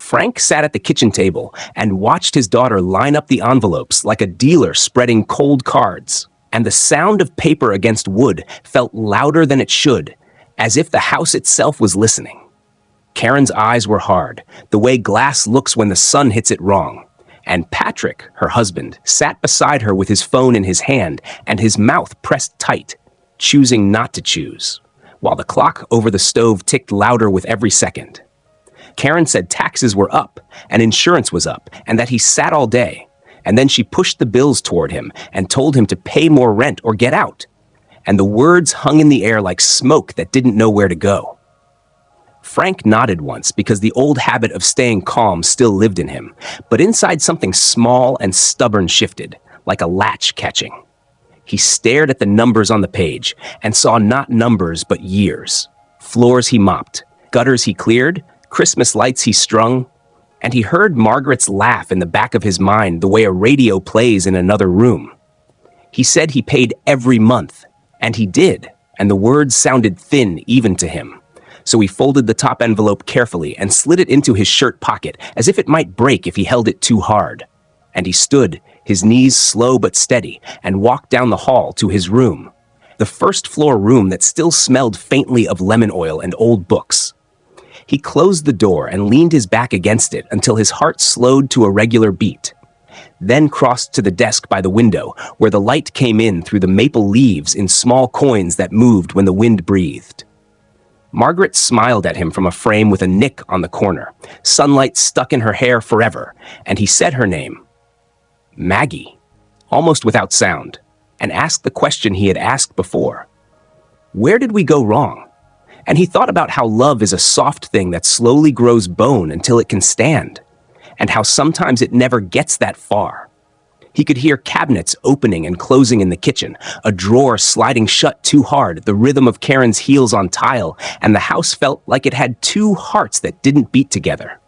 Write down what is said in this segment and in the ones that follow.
Frank sat at the kitchen table and watched his daughter line up the envelopes like a dealer spreading cold cards. And the sound of paper against wood felt louder than it should, as if the house itself was listening. Karen's eyes were hard, the way glass looks when the sun hits it wrong. And Patrick, her husband, sat beside her with his phone in his hand and his mouth pressed tight, choosing not to choose, while the clock over the stove ticked louder with every second. Karen said taxes were up and insurance was up and that he sat all day. And then she pushed the bills toward him and told him to pay more rent or get out. And the words hung in the air like smoke that didn't know where to go. Frank nodded once because the old habit of staying calm still lived in him, but inside something small and stubborn shifted, like a latch catching. He stared at the numbers on the page and saw not numbers but years. Floors he mopped, gutters he cleared, Christmas lights he strung, and he heard Margaret's laugh in the back of his mind the way a radio plays in another room. He said he paid every month, and he did, and the words sounded thin even to him. So he folded the top envelope carefully and slid it into his shirt pocket as if it might break if he held it too hard. And he stood, his knees slow but steady, and walked down the hall to his room, the first-floor room that still smelled faintly of lemon oil and old books. He closed the door and leaned his back against it until his heart slowed to a regular beat, then crossed to the desk by the window where the light came in through the maple leaves in small coins that moved when the wind breathed. Margaret smiled at him from a frame with a nick on the corner, sunlight stuck in her hair forever, and he said her name, Maggie, almost without sound, and asked the question he had asked before. Where did we go wrong? And he thought about how love is a soft thing that slowly grows bone until it can stand, and how sometimes it never gets that far. He could hear cabinets opening and closing in the kitchen, a drawer sliding shut too hard, the rhythm of Karen's heels on tile, and the house felt like it had two hearts that didn't beat together.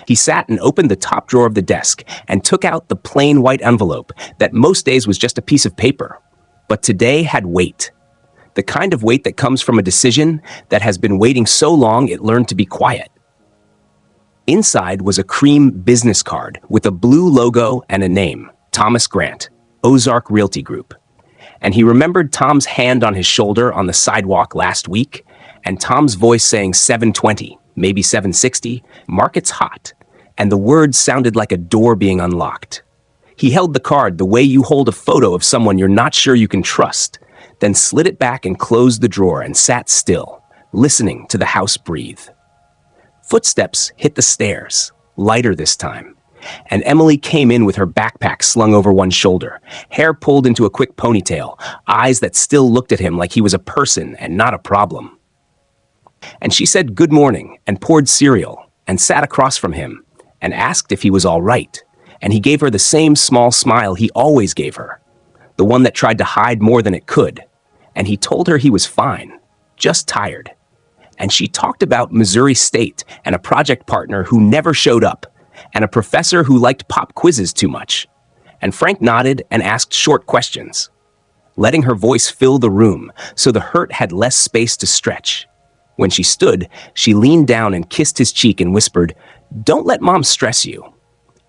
He sat and opened the top drawer of the desk and took out the plain white envelope that most days was just a piece of paper, but today had weight. The kind of weight that comes from a decision that has been waiting so long it learned to be quiet. Inside was a cream business card with a blue logo and a name, Thomas Grant, Ozark Realty Group. And he remembered Tom's hand on his shoulder on the sidewalk last week, and Tom's voice saying 720, maybe 760, market's hot, and the words sounded like a door being unlocked. He held the card the way you hold a photo of someone you're not sure you can trust, then slid it back and closed the drawer and sat still, listening to the house breathe. Footsteps hit the stairs, lighter this time, and Emily came in with her backpack slung over one shoulder, hair pulled into a quick ponytail, eyes that still looked at him like he was a person and not a problem. And she said good morning and poured cereal and sat across from him and asked if he was all right, and he gave her the same small smile he always gave her, the one that tried to hide more than it could, and he told her he was fine, just tired. And she talked about Missouri State and a project partner who never showed up, and a professor who liked pop quizzes too much. And Frank nodded and asked short questions, letting her voice fill the room so the hurt had less space to stretch. When she stood, she leaned down and kissed his cheek and whispered, "Don't let Mom stress you."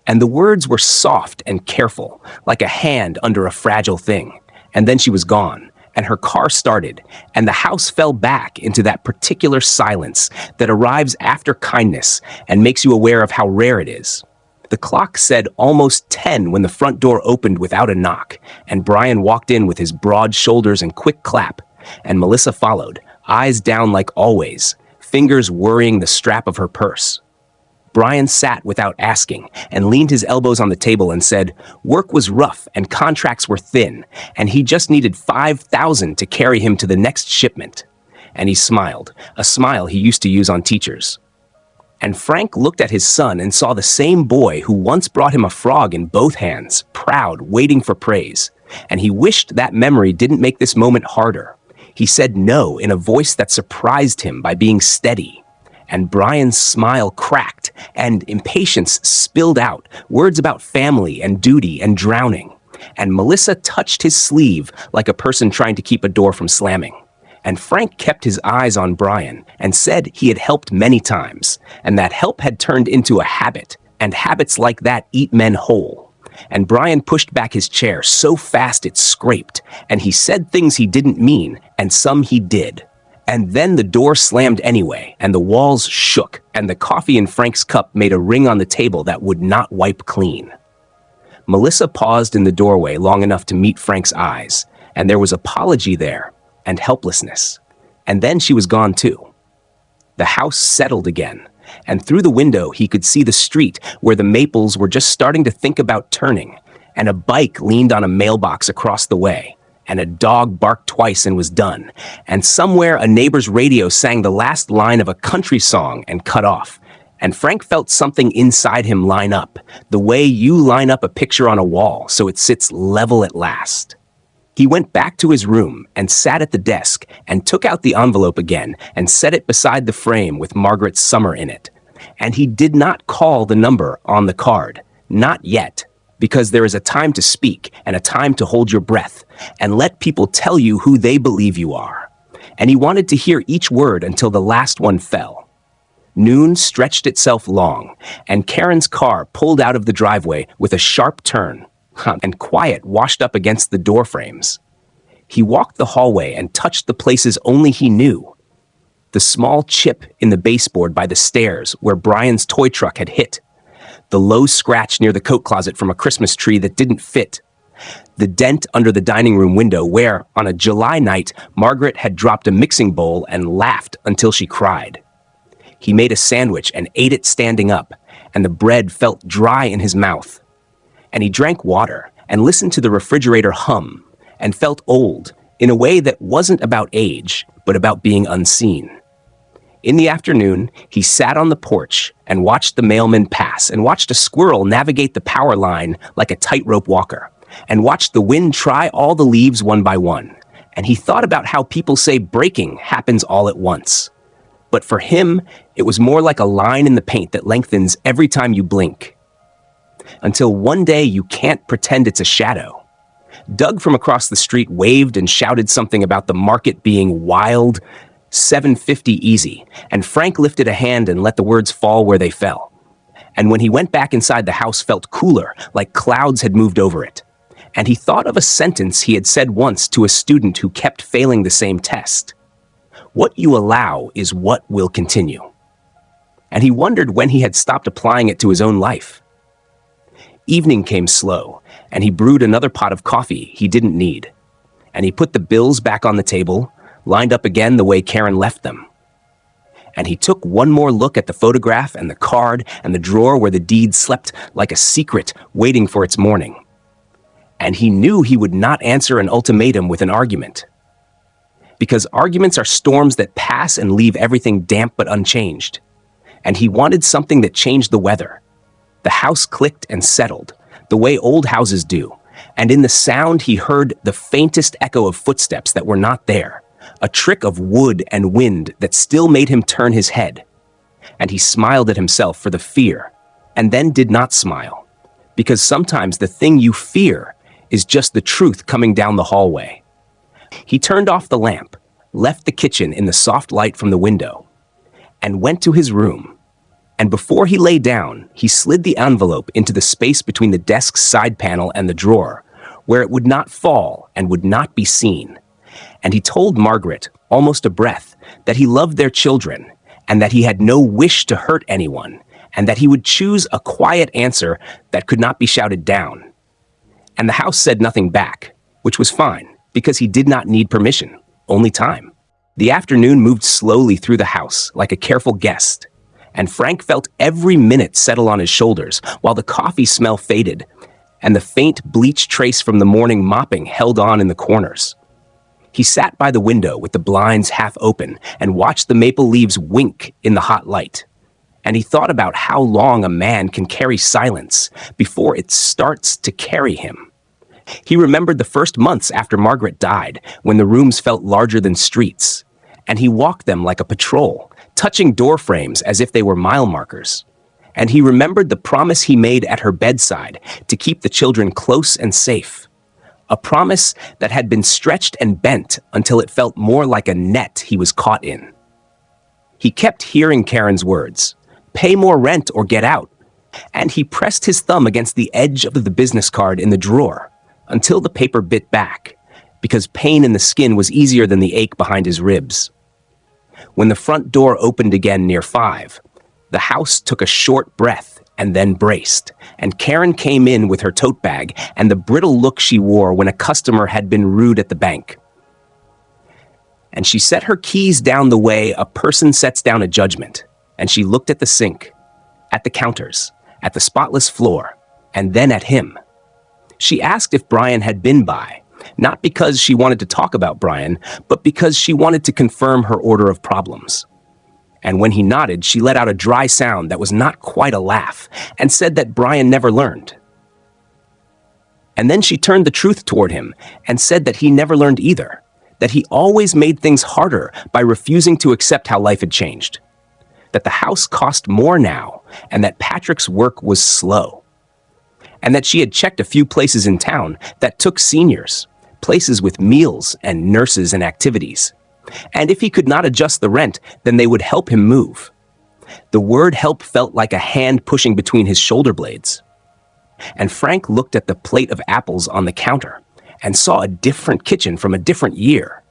And the words were soft and careful, like a hand under a fragile thing. And then she was gone, and her car started, and the house fell back into that particular silence that arrives after kindness and makes you aware of how rare it is. The clock said almost 10 when the front door opened without a knock, and Brian walked in with his broad shoulders and quick clap, and Melissa followed, eyes down like always, fingers worrying the strap of her purse. Brian sat without asking and leaned his elbows on the table and said, work was rough and contracts were thin, and he just needed $5,000 to carry him to the next shipment. And he smiled, a smile he used to use on teachers. And Frank looked at his son and saw the same boy who once brought him a frog in both hands, proud, waiting for praise. And he wished that memory didn't make this moment harder. He said no in a voice that surprised him by being steady. And Brian's smile cracked, and impatience spilled out, words about family and duty and drowning. And Melissa touched his sleeve like a person trying to keep a door from slamming. And Frank kept his eyes on Brian and said he had helped many times, and that help had turned into a habit, and habits like that eat men whole. And Brian pushed back his chair so fast it scraped, and he said things he didn't mean, and some he did. And then the door slammed anyway, and the walls shook, and the coffee in Frank's cup made a ring on the table that would not wipe clean. Melissa paused in the doorway long enough to meet Frank's eyes, and there was apology there, and helplessness. And then she was gone too. The house settled again, and through the window he could see the street where the maples were just starting to think about turning, and a bike leaned on a mailbox across the way, and a dog barked twice and was done, and somewhere a neighbor's radio sang the last line of a country song and cut off, and Frank felt something inside him line up, the way you line up a picture on a wall so it sits level at last. He went back to his room and sat at the desk and took out the envelope again and set it beside the frame with Margaret's summer in it. And he did not call the number on the card, not yet, because there is a time to speak and a time to hold your breath and let people tell you who they believe you are. And he wanted to hear each word until the last one fell. Noon stretched itself long, and Karen's car pulled out of the driveway with a sharp turn, and quiet washed up against the door frames. He walked the hallway and touched the places only he knew. The small chip in the baseboard by the stairs where Brian's toy truck had hit. The low scratch near the coat closet from a Christmas tree that didn't fit. The dent under the dining room window where, on a July night, Margaret had dropped a mixing bowl and laughed until she cried. He made a sandwich and ate it standing up, and the bread felt dry in his mouth. And he drank water and listened to the refrigerator hum and felt old in a way that wasn't about age, but about being unseen. In the afternoon, he sat on the porch and watched the mailman pass and watched a squirrel navigate the power line like a tightrope walker and watched the wind try all the leaves one by one. And he thought about how people say breaking happens all at once. But for him, it was more like a line in the paint that lengthens every time you blink. Until one day you can't pretend it's a shadow. Doug from across the street waved and shouted something about the market being wild, $7.50 easy, and Frank lifted a hand and let the words fall where they fell. And when he went back inside, the house felt cooler, like clouds had moved over it. And he thought of a sentence he had said once to a student who kept failing the same test. What you allow is what will continue. And he wondered when he had stopped applying it to his own life. Evening came slow, and he brewed another pot of coffee he didn't need. And he put the bills back on the table, lined up again the way Karen left them. And he took one more look at the photograph and the card and the drawer where the deed slept like a secret waiting for its morning. And he knew he would not answer an ultimatum with an argument. Because arguments are storms that pass and leave everything damp but unchanged. And he wanted something that changed the weather. The house clicked and settled, the way old houses do, and in the sound he heard the faintest echo of footsteps that were not there, a trick of wood and wind that still made him turn his head. And he smiled at himself for the fear, and then did not smile, because sometimes the thing you fear is just the truth coming down the hallway. He turned off the lamp, left the kitchen in the soft light from the window, and went to his room. And before he lay down, he slid the envelope into the space between the desk's side panel and the drawer, where it would not fall and would not be seen. And he told Margaret, almost a breath, that he loved their children, and that he had no wish to hurt anyone, and that he would choose a quiet answer that could not be shouted down. And the house said nothing back, which was fine, because he did not need permission, only time. The afternoon moved slowly through the house, like a careful guest, and Frank felt every minute settle on his shoulders while the coffee smell faded, and the faint bleach trace from the morning mopping held on in the corners. He sat by the window with the blinds half open and watched the maple leaves wink in the hot light. And he thought about how long a man can carry silence before it starts to carry him. He remembered the first months after Margaret died, when the rooms felt larger than streets, and he walked them like a patrol, touching door frames as if they were mile markers. And he remembered the promise he made at her bedside to keep the children close and safe. a promise that had been stretched and bent until it felt more like a net he was caught in. He kept hearing Karen's words, "Pay more rent or get out," and he pressed his thumb against the edge of the business card in the drawer until the paper bit back, because pain in the skin was easier than the ache behind his ribs. When the front door opened again near 5, the house took a short breath and then braced, and Karen came in with her tote bag and the brittle look she wore when a customer had been rude at the bank. And she set her keys down the way a person sets down a judgment, and she looked at the sink, at the counters, at the spotless floor, and then at him. She asked if Brian had been by, not because she wanted to talk about Brian, but because she wanted to confirm her order of problems. And when he nodded, she let out a dry sound that was not quite a laugh, and said that Brian never learned. And then she turned the truth toward him and said that he never learned either, that he always made things harder by refusing to accept how life had changed, that the house cost more now, and that Patrick's work was slow, and that she had checked a few places in town that took seniors, places with meals and nurses and activities. And if he could not adjust the rent, then they would help him move. The word help felt like a hand pushing between his shoulder blades. And Frank looked at the plate of apples on the counter and saw a different kitchen from a different year.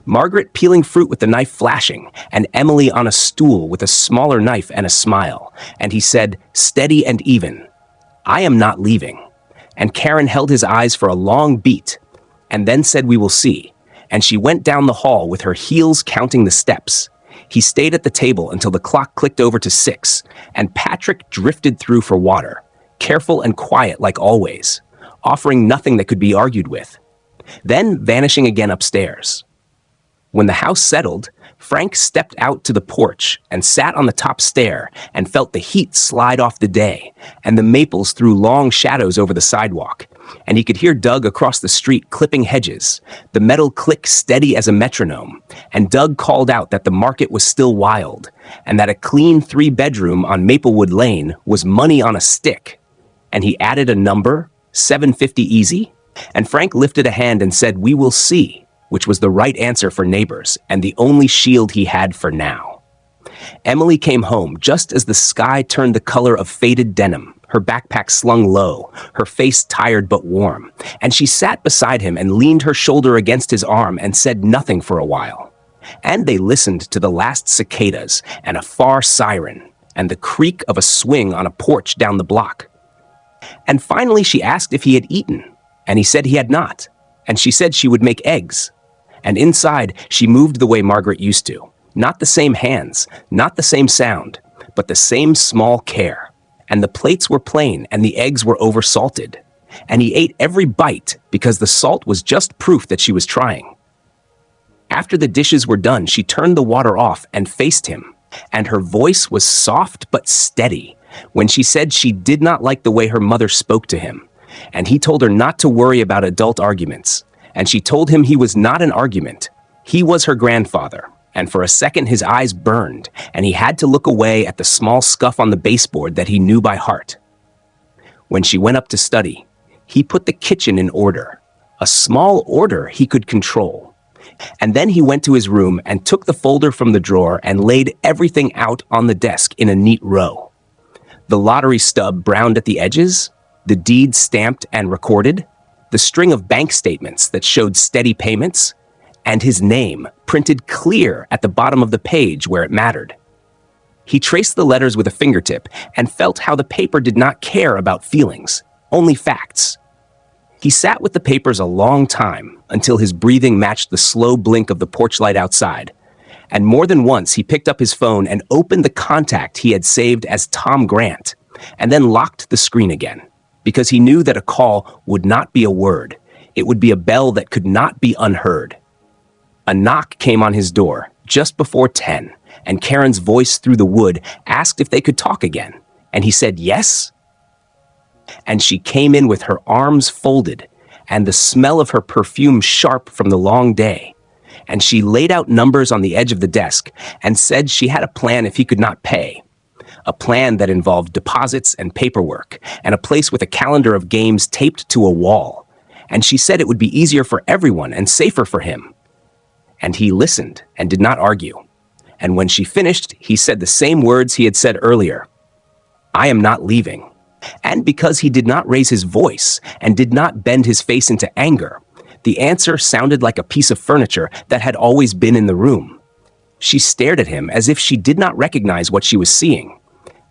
Margaret peeling fruit with the knife flashing, and Emily on a stool with a smaller knife and a smile. And he said, steady and even, "I am not leaving." And Karen held his eyes for a long beat, and then said, "We will see." And she went down the hall with her heels counting the steps. He stayed at the table until the clock clicked over to 6, and Patrick drifted through for water, careful and quiet like always, offering nothing that could be argued with, then vanishing again upstairs. When the house settled, Frank stepped out to the porch and sat on the top stair and felt the heat slide off the day, and the maples threw long shadows over the sidewalk, and he could hear Doug across the street clipping hedges, the metal click steady as a metronome, and Doug called out that the market was still wild, and that a clean 3-bedroom on Maplewood Lane was money on a stick, and he added a number, 750 easy, and Frank lifted a hand and said, "We will see," which was the right answer for neighbors and the only shield he had for now. Emily came home just as the sky turned the color of faded denim, her backpack slung low, her face tired but warm, and she sat beside him and leaned her shoulder against his arm and said nothing for a while. And they listened to the last cicadas and a far siren and the creak of a swing on a porch down the block. And finally she asked if he had eaten, and he said he had not, and she said she would make eggs. And inside, she moved the way Margaret used to. Not the same hands, not the same sound, but the same small care. And the plates were plain and the eggs were over-salted. And he ate every bite because the salt was just proof that she was trying. After the dishes were done, she turned the water off and faced him. And her voice was soft but steady when she said she did not like the way her mother spoke to him. And he told her not to worry about adult arguments. And she told him he was not an argument. He was her grandfather. And for a second his eyes burned, and he had to look away at the small scuff on the baseboard that he knew by heart. When she went up to study, he put the kitchen in order, a small order he could control. And then he went to his room and took the folder from the drawer and laid everything out on the desk in a neat row. The lottery stub browned at the edges, the deed stamped and recorded, the string of bank statements that showed steady payments, and his name printed clear at the bottom of the page where it mattered. He traced the letters with a fingertip and felt how the paper did not care about feelings, only facts. He sat with the papers a long time until his breathing matched the slow blink of the porch light outside, and more than once he picked up his phone and opened the contact he had saved as Tom Grant, and then locked the screen again, because he knew that a call would not be a word. It would be a bell that could not be unheard. A knock came on his door just before 10, and Karen's voice through the wood asked if they could talk again, and he said yes. And she came in with her arms folded and the smell of her perfume sharp from the long day. And she laid out numbers on the edge of the desk and said she had a plan if he could not pay. A plan that involved deposits and paperwork, and a place with a calendar of games taped to a wall, and she said it would be easier for everyone and safer for him. And he listened and did not argue. And when she finished, he said the same words he had said earlier. "I am not leaving." And because he did not raise his voice and did not bend his face into anger, the answer sounded like a piece of furniture that had always been in the room. She stared at him as if she did not recognize what she was seeing.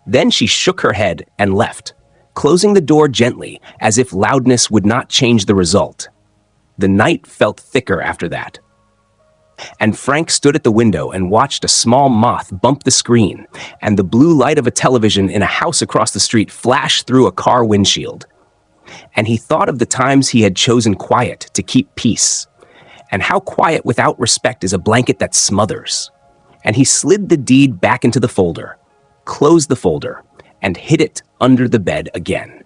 Then she shook her head and left, closing the door gently as if loudness would not change the result. The night felt thicker after that. And Frank stood at the window and watched a small moth bump the screen, and the blue light of a television in a house across the street flash through a car windshield. And he thought of the times he had chosen quiet to keep peace, and how quiet without respect is a blanket that smothers. And he slid the deed back into the folder, closed the folder, and hid it under the bed again.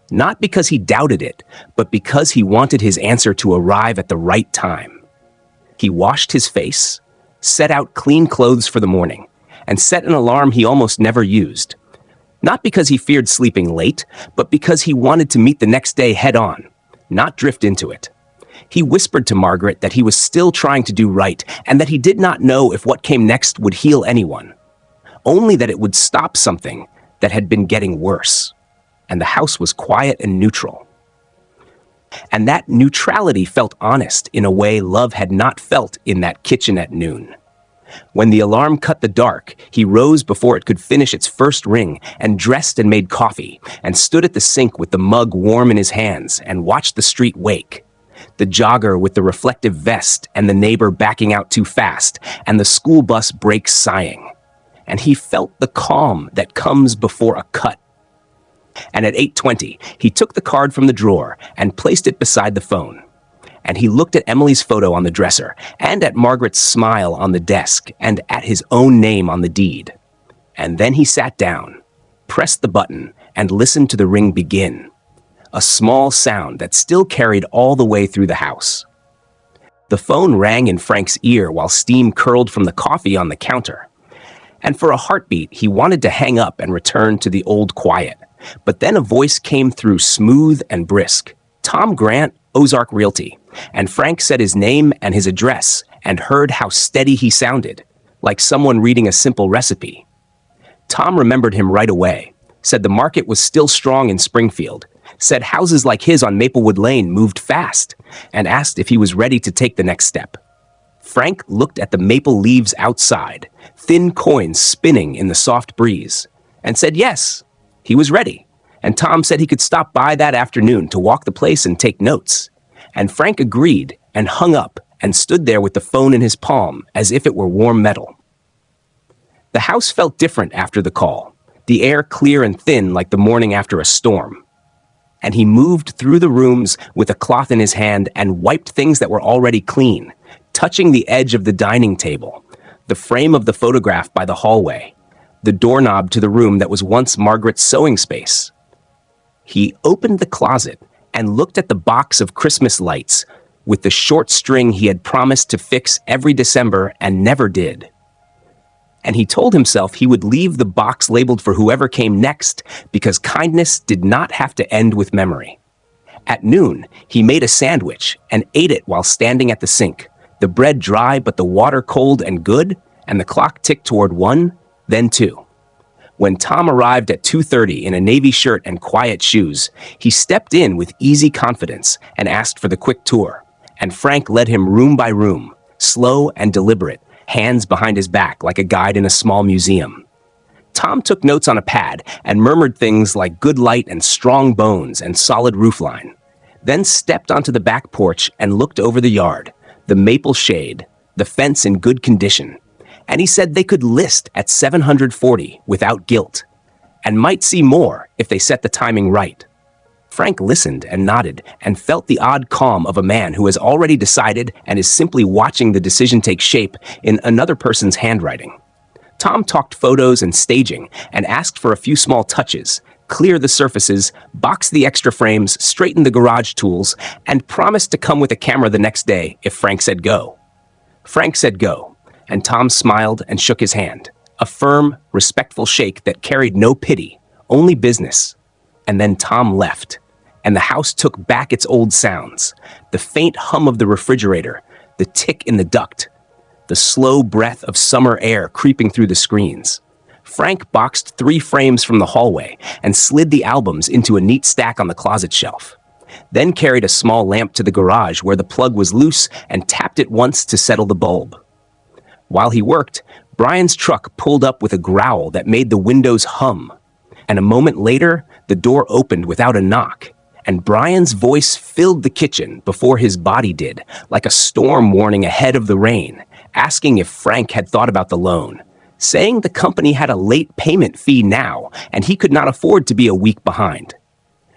Not because he doubted it, but because he wanted his answer to arrive at the right time. He washed his face, set out clean clothes for the morning, and set an alarm he almost never used. Not because he feared sleeping late, but because he wanted to meet the next day head on, not drift into it. He whispered to Margaret that he was still trying to do right, and that he did not know if what came next would heal anyone, only that it would stop something that had been getting worse. And the house was quiet and neutral. And that neutrality felt honest in a way Love had not felt in that kitchen at noon. When the alarm cut the dark, he rose before it could finish its first ring and dressed and made coffee and stood at the sink with the mug warm in his hands and watched the street wake. The jogger with the reflective vest and the neighbor backing out too fast and the school bus brakes sighing. And he felt the calm that comes before a cut. And at 8:20, he took the card from the drawer and placed it beside the phone. And he looked at Emily's photo on the dresser, and at Margaret's smile on the desk, and at his own name on the deed. And then he sat down, pressed the button, and listened to the ring begin. A small sound that still carried all the way through the house. The phone rang in Frank's ear while steam curled from the coffee on the counter. And for a heartbeat, he wanted to hang up and return to the old quiet. But then a voice came through smooth and brisk. Tom Grant, Ozark Realty. And Frank said his name and his address and heard how steady he sounded, like someone reading a simple recipe. Tom remembered him right away, said the market was still strong in Springfield, said houses like his on Maplewood Lane moved fast, and asked if he was ready to take the next step. Frank looked at the maple leaves outside, thin coins spinning in the soft breeze, and said yes. He was ready, and Tom said he could stop by that afternoon to walk the place and take notes. And Frank agreed and hung up and stood there with the phone in his palm as if it were warm metal. The house felt different after the call, the air clear and thin like the morning after a storm. And he moved through the rooms with a cloth in his hand and wiped things that were already clean, touching the edge of the dining table, the frame of the photograph by the hallway, the doorknob to the room that was once Margaret's sewing space. He opened the closet and looked at the box of Christmas lights with the short string he had promised to fix every December and never did. And he told himself he would leave the box labeled for whoever came next because kindness did not have to end with memory. At noon, he made a sandwich and ate it while standing at the sink, the bread dry but the water cold and good, and the clock ticked toward 1, then 2. When Tom arrived at 2:30 in a navy shirt and quiet shoes, he stepped in with easy confidence and asked for the quick tour, and Frank led him room by room, slow and deliberate, hands behind his back like a guide in a small museum. Tom took notes on a pad and murmured things like good light and strong bones and solid roofline, then stepped onto the back porch and looked over the yard, the maple shade, the fence in good condition, and he said they could list at $740 without guilt, and might see more if they set the timing right. Frank listened and nodded and felt the odd calm of a man who has already decided and is simply watching the decision take shape in another person's handwriting. Tom talked photos and staging and asked for a few small touches, clear the surfaces, box the extra frames, straighten the garage tools, and promised to come with a camera the next day if Frank said go. Frank said go. And Tom smiled and shook his hand, a firm, respectful shake that carried no pity, only business. And then Tom left, and the house took back its old sounds. The faint hum of the refrigerator, the tick in the duct, the slow breath of summer air creeping through the screens. Frank boxed 3 frames from the hallway and slid the albums into a neat stack on the closet shelf. Then carried a small lamp to the garage where the plug was loose and tapped it once to settle the bulb. While he worked, Brian's truck pulled up with a growl that made the windows hum. And a moment later, the door opened without a knock, and Brian's voice filled the kitchen before his body did, like a storm warning ahead of the rain, asking if Frank had thought about the loan, saying the company had a late payment fee now, and he could not afford to be a week behind.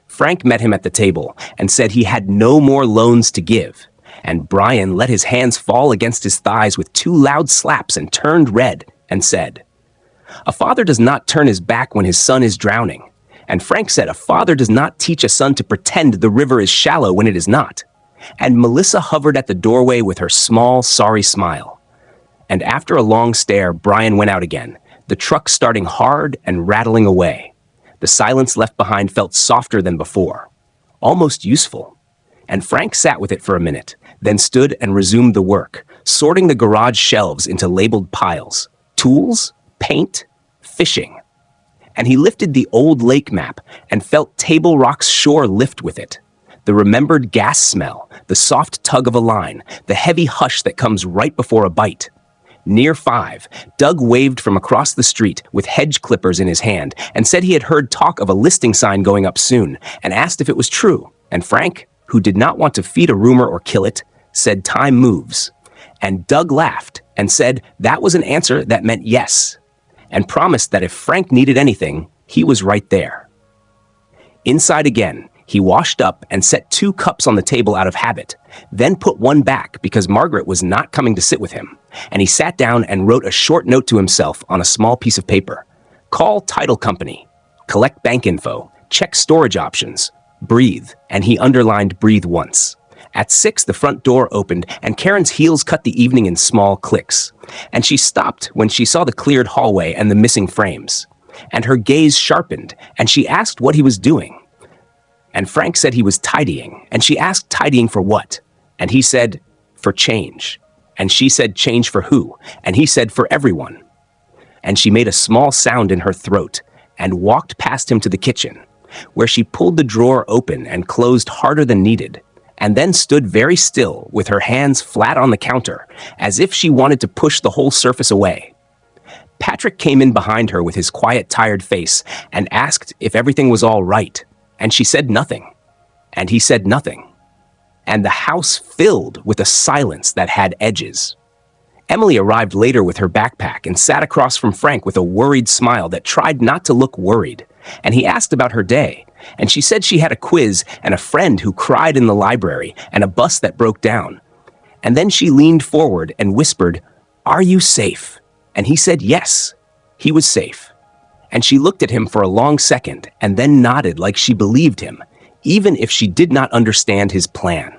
Frank met him at the table and said he had no more loans to give, and Brian let his hands fall against his thighs with 2 loud slaps and turned red and said, "A father does not turn his back when his son is drowning." And Frank said, "A father does not teach a son to pretend the river is shallow when it is not." And Melissa hovered at the doorway with her small, sorry smile. And after a long stare, Brian went out again, the truck starting hard and rattling away. The silence left behind felt softer than before, almost useful. And Frank sat with it for a minute, then stood and resumed the work, sorting the garage shelves into labeled piles: tools, paint, fishing. And he lifted the old lake map and felt Table Rock's shore lift with it. The remembered gas smell, the soft tug of a line, the heavy hush that comes right before a bite. Near 5, Doug waved from across the street with hedge clippers in his hand and said he had heard talk of a listing sign going up soon and asked if it was true. And Frank, who did not want to feed a rumor or kill it, said time moves. And Doug laughed and said that was an answer that meant yes, and promised that if Frank needed anything, he was right there. Inside again, he washed up and set 2 cups on the table out of habit, then put one back because Margaret was not coming to sit with him, and he sat down and wrote a short note to himself on a small piece of paper. Call title company, collect bank info, check storage options, breathe, and he underlined breathe once. At 6, the front door opened, and Karen's heels cut the evening in small clicks, and she stopped when she saw the cleared hallway and the missing frames, and her gaze sharpened, and she asked what he was doing. And Frank said he was tidying, and she asked tidying for what? And he said, for change. And she said change for who? And he said for everyone. And she made a small sound in her throat and walked past him to the kitchen, where she pulled the drawer open and closed harder than needed, and then stood very still with her hands flat on the counter, as if she wanted to push the whole surface away. Patrick came in behind her with his quiet, tired face and asked if everything was all right. And she said nothing. And he said nothing. And the house filled with a silence that had edges. Emily arrived later with her backpack and sat across from Frank with a worried smile that tried not to look worried. And he asked about her day. And she said she had a quiz and a friend who cried in the library and a bus that broke down. And then she leaned forward and whispered, "Are you safe?" And he said yes, he was safe. And she looked at him for a long second and then nodded like she believed him, even if she did not understand his plan.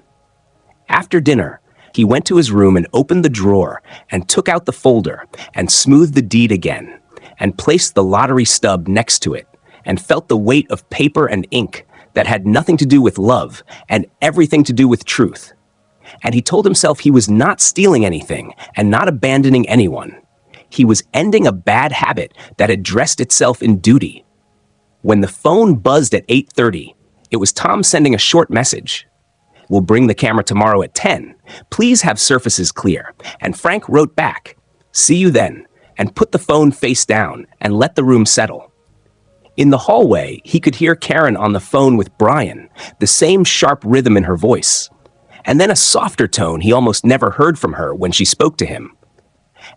After dinner, he went to his room and opened the drawer and took out the folder and smoothed the deed again and placed the lottery stub next to it and felt the weight of paper and ink that had nothing to do with love and everything to do with truth. And he told himself he was not stealing anything and not abandoning anyone. He was ending a bad habit that had dressed itself in duty. When the phone buzzed at 8:30, it was Tom sending a short message. "We'll bring the camera tomorrow at 10. Please have surfaces clear." And Frank wrote back, "See you then," and put the phone face down and let the room settle. In the hallway, he could hear Karen on the phone with Brian, the same sharp rhythm in her voice, and then a softer tone he almost never heard from her when she spoke to him.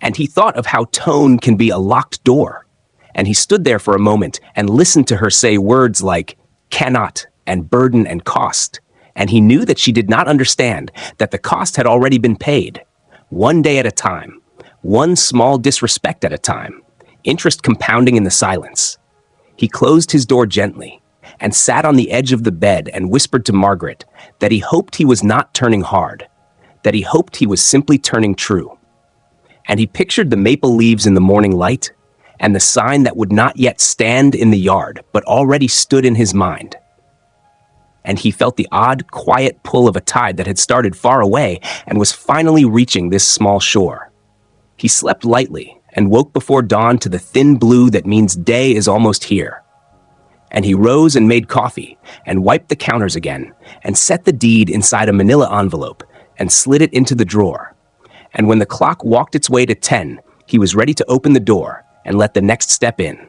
And he thought of how tone can be a locked door. And he stood there for a moment and listened to her say words like cannot and burden and cost. And he knew that she did not understand that the cost had already been paid, one day at a time, one small disrespect at a time, interest compounding in the silence. He closed his door gently and sat on the edge of the bed and whispered to Margaret that he hoped he was not turning hard, that he hoped he was simply turning true. And he pictured the maple leaves in the morning light and the sign that would not yet stand in the yard, but already stood in his mind. and he felt the odd, quiet pull of a tide that had started far away and was finally reaching this small shore. He slept lightly and woke before dawn to the thin blue that means day is almost here. And he rose and made coffee and wiped the counters again and set the deed inside a manila envelope and slid it into the drawer. And when the clock walked its way to 10, he was ready to open the door and let the next step in.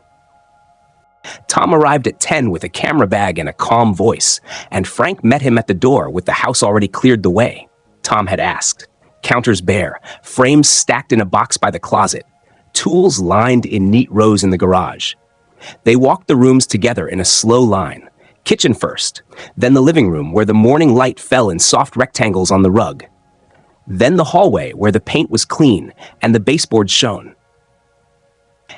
Tom arrived at 10 with a camera bag and a calm voice, and Frank met him at the door with the house already cleared the way. Tom had asked. Counters bare, frames stacked in a box by the closet, tools lined in neat rows in the garage. They walked the rooms together in a slow line. Kitchen first, then the living room where the morning light fell in soft rectangles on the rug. Then the hallway where the paint was clean and the baseboards shone.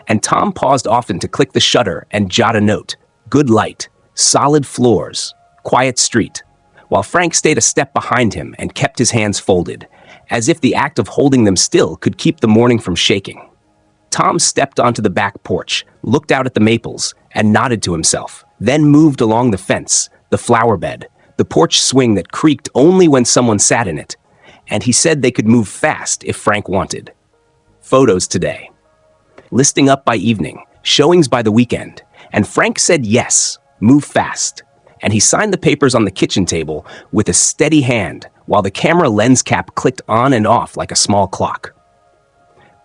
And Tom paused often to click the shutter and jot a note. Good light, solid floors, quiet street, while Frank stayed a step behind him and kept his hands folded, as if the act of holding them still could keep the morning from shaking. Tom stepped onto the back porch, looked out at the maples, and nodded to himself, then moved along the fence, the flower bed, the porch swing that creaked only when someone sat in it, and he said they could move fast if Frank wanted. Photos today. Listing up by evening, showings by the weekend, and Frank said yes, move fast, and he signed the papers on the kitchen table with a steady hand while the camera lens cap clicked on and off like a small clock.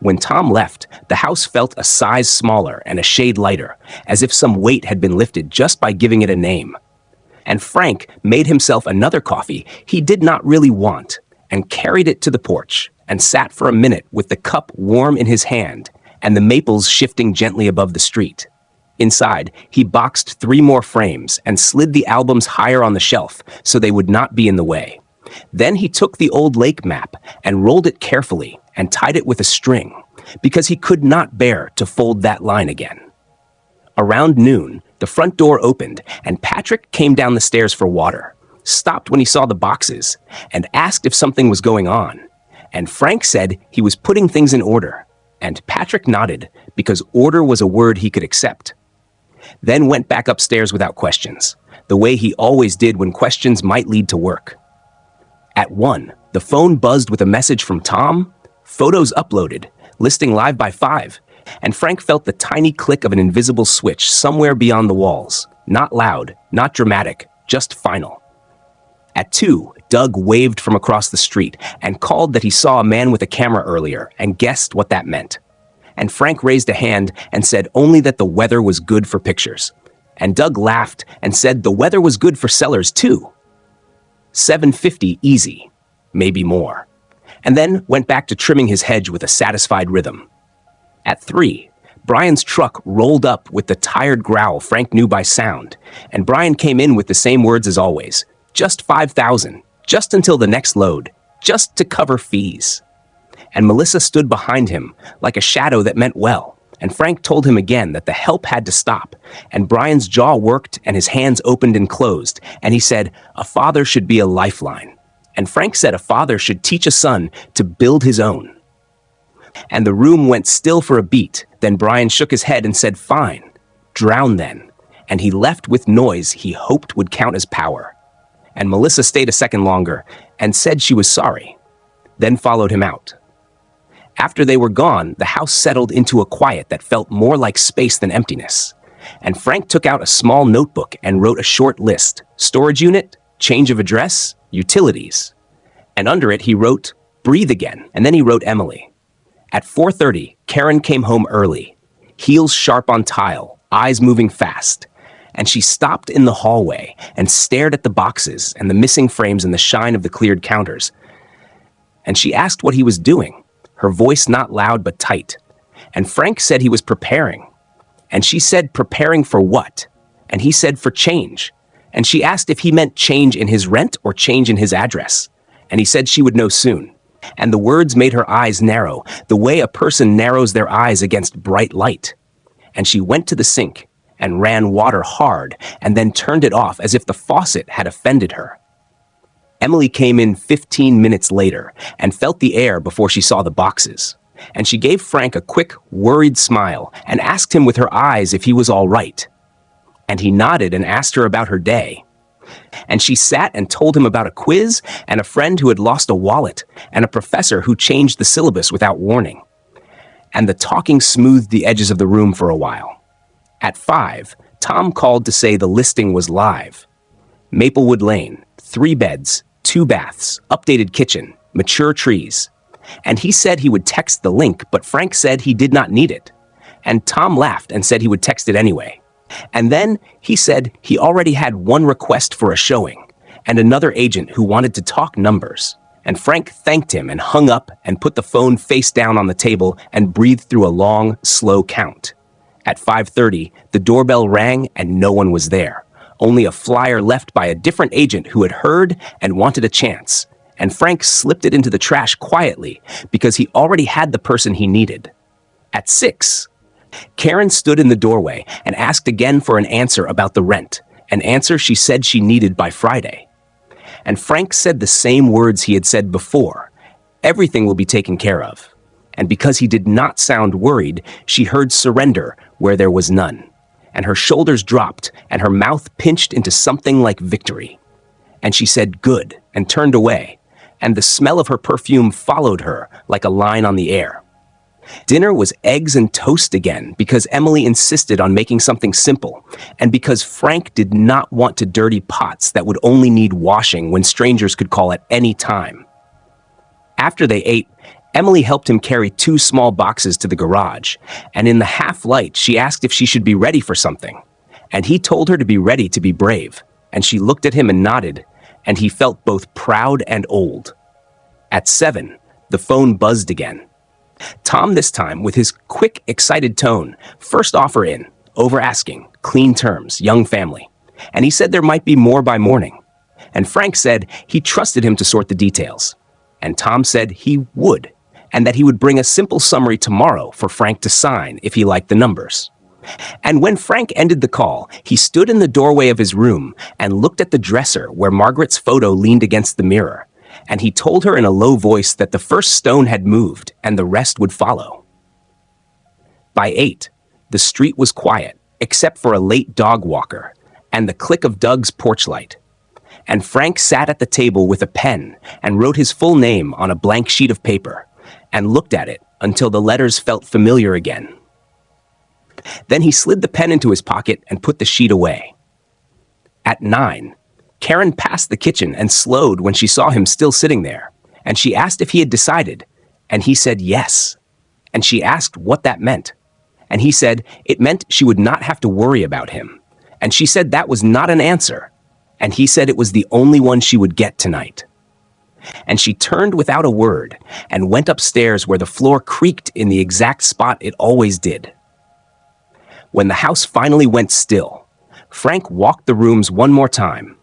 When Tom left, the house felt a size smaller and a shade lighter, as if some weight had been lifted just by giving it a name. And Frank made himself another coffee he did not really want and carried it to the porch and sat for a minute with the cup warm in his hand and the maples shifting gently above the street. Inside, he boxed 3 more frames and slid the albums higher on the shelf so they would not be in the way. Then he took the old lake map and rolled it carefully and tied it with a string, because he could not bear to fold that line again. Around noon, the front door opened and Patrick came down the stairs for water, stopped when he saw the boxes, and asked if something was going on. And Frank said he was putting things in order. And Patrick nodded, because order was a word he could accept. Then went back upstairs without questions, the way he always did when questions might lead to work. At 1, the phone buzzed with a message from Tom, photos uploaded, listing live by 5, and Frank felt the tiny click of an invisible switch somewhere beyond the walls. Not loud, not dramatic, just final. At 2, Doug waved from across the street and called that he saw a man with a camera earlier and guessed what that meant. And Frank raised a hand and said only that the weather was good for pictures. And Doug laughed and said the weather was good for sellers too. 750 easy, maybe more. And then went back to trimming his hedge with a satisfied rhythm. At 3, Brian's truck rolled up with the tired growl Frank knew by sound, and Brian came in with the same words as always. Just 5,000, just until the next load, just to cover fees. And Melissa stood behind him like a shadow that meant well, and Frank told him again that the help had to stop, and Brian's jaw worked and his hands opened and closed, and he said a father should be a lifeline, and Frank said a father should teach a son to build his own. And the room went still for a beat, then Brian shook his head and said fine, drown then, and he left with noise he hoped would count as power. And Melissa stayed a second longer and said she was sorry, then followed him out. After they were gone, the house settled into a quiet that felt more like space than emptiness. And Frank took out a small notebook and wrote a short list: storage unit, change of address, utilities. And under it he wrote, breathe again, and then he wrote Emily. At 4:30, Karen came home early, heels sharp on tile, eyes moving fast. And she stopped in the hallway and stared at the boxes and the missing frames and the shine of the cleared counters. And she asked what he was doing, her voice not loud but tight. And Frank said he was preparing. And she said preparing for what? And he said for change. And she asked if he meant change in his rent or change in his address. And he said she would know soon. And the words made her eyes narrow, the way a person narrows their eyes against bright light. And she went to the sink and ran water hard, and then turned it off as if the faucet had offended her. Emily came in 15 minutes later and felt the air before she saw the boxes. And she gave Frank a quick, worried smile and asked him with her eyes if he was all right. And he nodded and asked her about her day. And she sat and told him about a quiz and a friend who had lost a wallet and a professor who changed the syllabus without warning. And the talking smoothed the edges of the room for a while. At 5, Tom called to say the listing was live. Maplewood Lane, 3 beds, 2 baths, updated kitchen, mature trees. And he said he would text the link, but Frank said he did not need it. And Tom laughed and said he would text it anyway. And then he said he already had one request for a showing and another agent who wanted to talk numbers. And Frank thanked him and hung up and put the phone face down on the table and breathed through a long, slow count. At 5:30, the doorbell rang and no one was there. Only a flyer left by a different agent who had heard and wanted a chance. And Frank slipped it into the trash quietly because he already had the person he needed. At 6, Karen stood in the doorway and asked again for an answer about the rent, an answer she said she needed by Friday. And Frank said the same words he had said before, "Everything will be taken care of." And because he did not sound worried, she heard surrender where there was none. And her shoulders dropped and her mouth pinched into something like victory. And she said, "Good," and turned away. And the smell of her perfume followed her like a line on the air. Dinner was eggs and toast again because Emily insisted on making something simple, and because Frank did not want to dirty pots that would only need washing when strangers could call at any time. After they ate, Emily helped him carry 2 small boxes to the garage, and in the half-light she asked if she should be ready for something. And he told her to be ready to be brave, and she looked at him and nodded, and he felt both proud and old. At 7, the phone buzzed again. Tom this time, with his quick, excited tone, first offer in, over asking, clean terms, young family. And he said there might be more by morning. And Frank said he trusted him to sort the details. And Tom said he would, and that he would bring a simple summary tomorrow for Frank to sign if he liked the numbers. And when Frank ended the call, he stood in the doorway of his room and looked at the dresser where Margaret's photo leaned against the mirror. And he told her in a low voice that the first stone had moved and the rest would follow. By 8, the street was quiet, except for a late dog walker and the click of Doug's porch light. And Frank sat at the table with a pen and wrote his full name on a blank sheet of paper and looked at it until the letters felt familiar again. Then he slid the pen into his pocket and put the sheet away. At 9, Karen passed the kitchen and slowed when she saw him still sitting there, and she asked if he had decided, and he said yes. And she asked what that meant, and he said it meant she would not have to worry about him, and she said that was not an answer, and he said it was the only one she would get tonight. And she turned without a word and went upstairs where the floor creaked in the exact spot it always did. When the house finally went still, Frank walked the rooms one more time,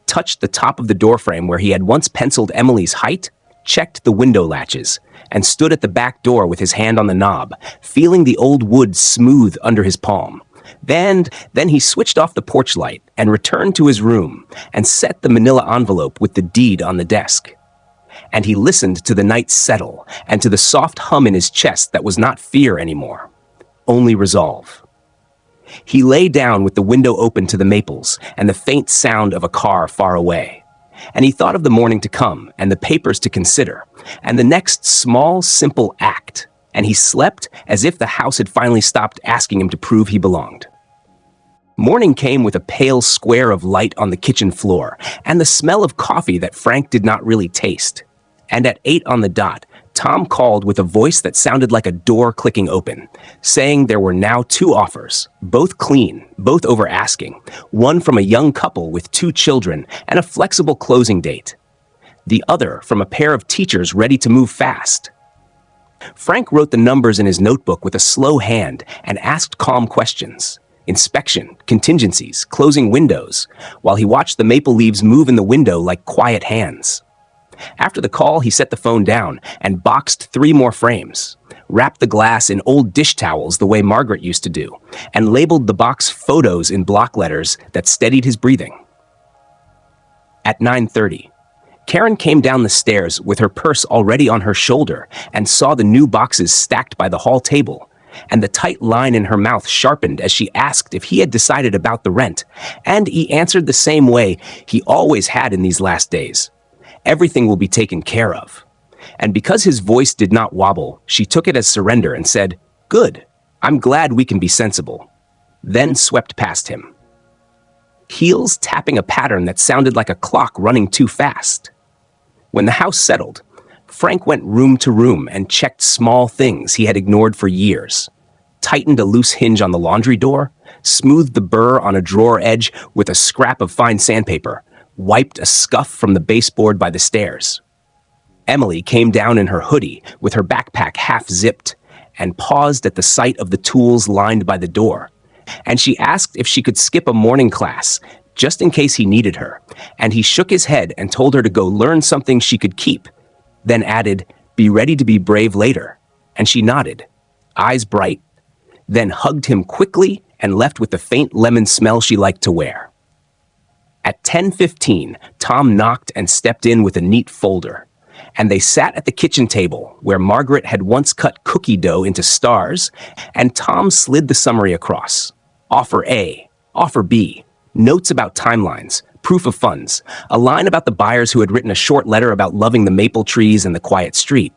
touched the top of the doorframe where he had once penciled Emily's height, checked the window latches, and stood at the back door with his hand on the knob, feeling the old wood smooth under his palm. Then he switched off the porch light and returned to his room and set the manila envelope with the deed on the desk. And he listened to the night settle and to the soft hum in his chest that was not fear anymore, only resolve. He lay down with the window open to the maples and the faint sound of a car far away. And he thought of the morning to come and the papers to consider and the next small, simple act. And he slept as if the house had finally stopped asking him to prove he belonged. Morning came with a pale square of light on the kitchen floor and the smell of coffee that Frank did not really taste. And at 8 on the dot, Tom called with a voice that sounded like a door clicking open, saying there were now 2 offers, both clean, both over asking, one from a young couple with 2 children and a flexible closing date, the other from a pair of teachers ready to move fast. Frank wrote the numbers in his notebook with a slow hand and asked calm questions, inspection, contingencies, closing windows, while he watched the maple leaves move in the window like quiet hands. After the call, he set the phone down and boxed 3 more frames, wrapped the glass in old dish towels the way Margaret used to do, and labeled the box photos in block letters that steadied his breathing. At 9:30, Karen came down the stairs with her purse already on her shoulder and saw the new boxes stacked by the hall table, and the tight line in her mouth sharpened as she asked if he had decided about the rent, and he answered the same way he always had in these last days. Everything will be taken care of. And because his voice did not wobble, she took it as surrender and said, "Good, I'm glad we can be sensible," then swept past him. Heels tapping a pattern that sounded like a clock running too fast. When the house settled, Frank went room to room and checked small things he had ignored for years. Tightened a loose hinge on the laundry door, smoothed the burr on a drawer edge with a scrap of fine sandpaper, wiped a scuff from the baseboard by the stairs. Emily came down in her hoodie with her backpack half zipped and paused at the sight of the tools lined by the door. And she asked if she could skip a morning class, just in case he needed her, and he shook his head and told her to go learn something she could keep, then added, "Be ready to be brave later," and she nodded, eyes bright, then hugged him quickly and left with the faint lemon smell she liked to wear. At 10:15, Tom knocked and stepped in with a neat folder, and they sat at the kitchen table where Margaret had once cut cookie dough into stars, and Tom slid the summary across. Offer A, offer B, notes about timelines, proof of funds, a line about the buyers who had written a short letter about loving the maple trees and the quiet street.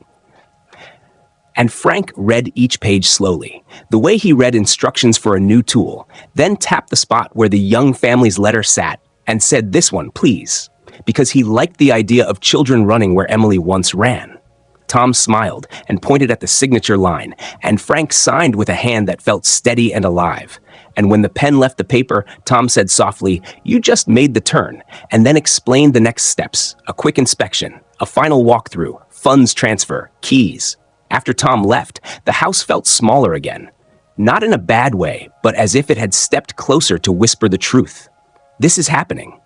And Frank read each page slowly, the way he read instructions for a new tool, then tapped the spot where the young family's letter sat and said, "This one, please," because he liked the idea of children running where Emily once ran. Tom smiled and pointed at the signature line, and Frank signed with a hand that felt steady and alive. And when the pen left the paper, Tom said softly, "You just made the turn," and then explained the next steps, a quick inspection, a final walkthrough, funds transfer, keys. After Tom left, the house felt smaller again. Not in a bad way, but as if it had stepped closer to whisper the truth. This is happening.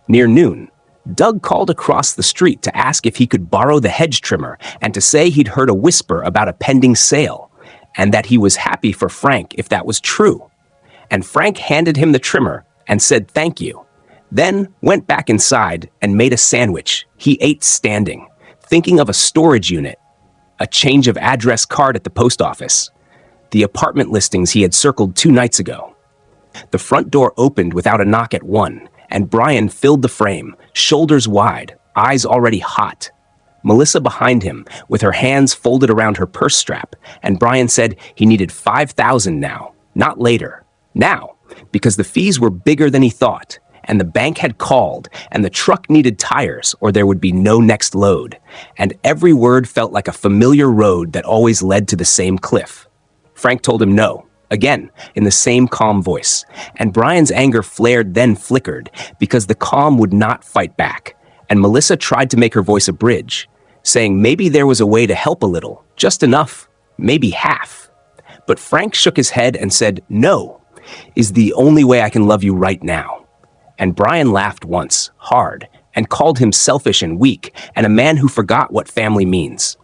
Near noon, Doug called across the street to ask if he could borrow the hedge trimmer and to say he'd heard a whisper about a pending sale, and that he was happy for Frank if that was true. And Frank handed him the trimmer and said thank you, then went back inside and made a sandwich he ate standing, thinking of a storage unit, a change of address card at the post office, the apartment listings he had circled 2 nights ago. The front door opened without a knock at 1, and Brian filled the frame, shoulders wide, eyes already hot. Melissa behind him, with her hands folded around her purse strap, and Brian said he needed $5,000 now, not later. Now, because the fees were bigger than he thought, and the bank had called, and the truck needed tires or there would be no next load, and every word felt like a familiar road that always led to the same cliff. Frank told him no, again, in the same calm voice, and Brian's anger flared then flickered because the calm would not fight back, and Melissa tried to make her voice a bridge, saying maybe there was a way to help a little, just enough, maybe half. But Frank shook his head and said, "No, is the only way I can love you right now." And Brian laughed once, hard, and called him selfish and weak, and a man who forgot what family means.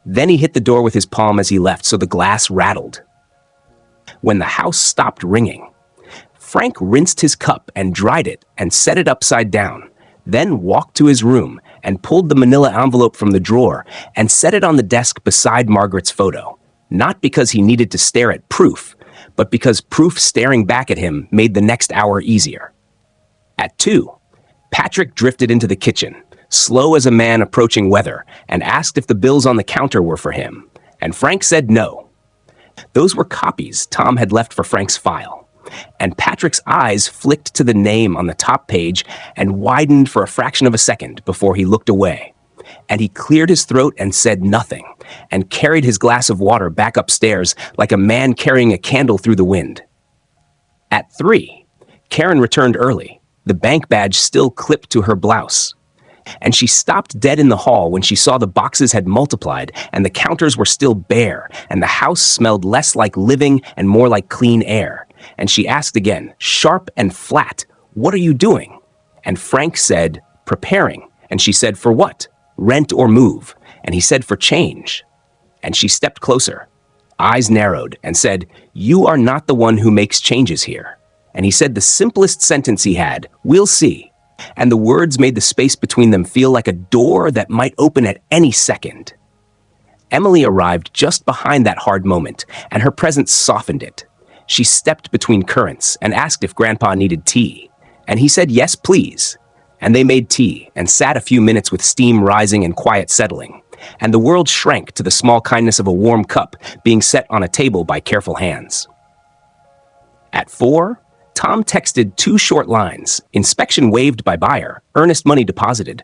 Then he hit the door with his palm as he left, so the glass rattled. When the house stopped ringing, Frank rinsed his cup and dried it and set it upside down, then walked to his room and pulled the manila envelope from the drawer and set it on the desk beside Margaret's photo, not because he needed to stare at proof, but because proof staring back at him made the next hour easier. At 2, Patrick drifted into the kitchen, slow as a man approaching weather, and asked if the bills on the counter were for him, and Frank said no. Those were copies Tom had left for Frank's file, and Patrick's eyes flicked to the name on the top page and widened for a fraction of a second before he looked away, and he cleared his throat and said nothing, and carried his glass of water back upstairs like a man carrying a candle through the wind. At 3, Karen returned early, the bank badge still clipped to her blouse. And she stopped dead in the hall when she saw the boxes had multiplied and the counters were still bare and the house smelled less like living and more like clean air. And she asked again, sharp and flat, "What are you doing?" And Frank said, "Preparing." And she said, "For what? Rent or move?" And he said, "For change." And she stepped closer, eyes narrowed, and said, "You are not the one who makes changes here." And he said the simplest sentence he had, "We'll see." And the words made the space between them feel like a door that might open at any second. Emily arrived just behind that hard moment, and her presence softened it. She stepped between currents and asked if Grandpa needed tea, and he said yes, please. And they made tea and sat a few minutes with steam rising and quiet settling, and the world shrank to the small kindness of a warm cup being set on a table by careful hands. At 4, Tom texted 2 short lines, inspection waived by buyer, earnest money deposited.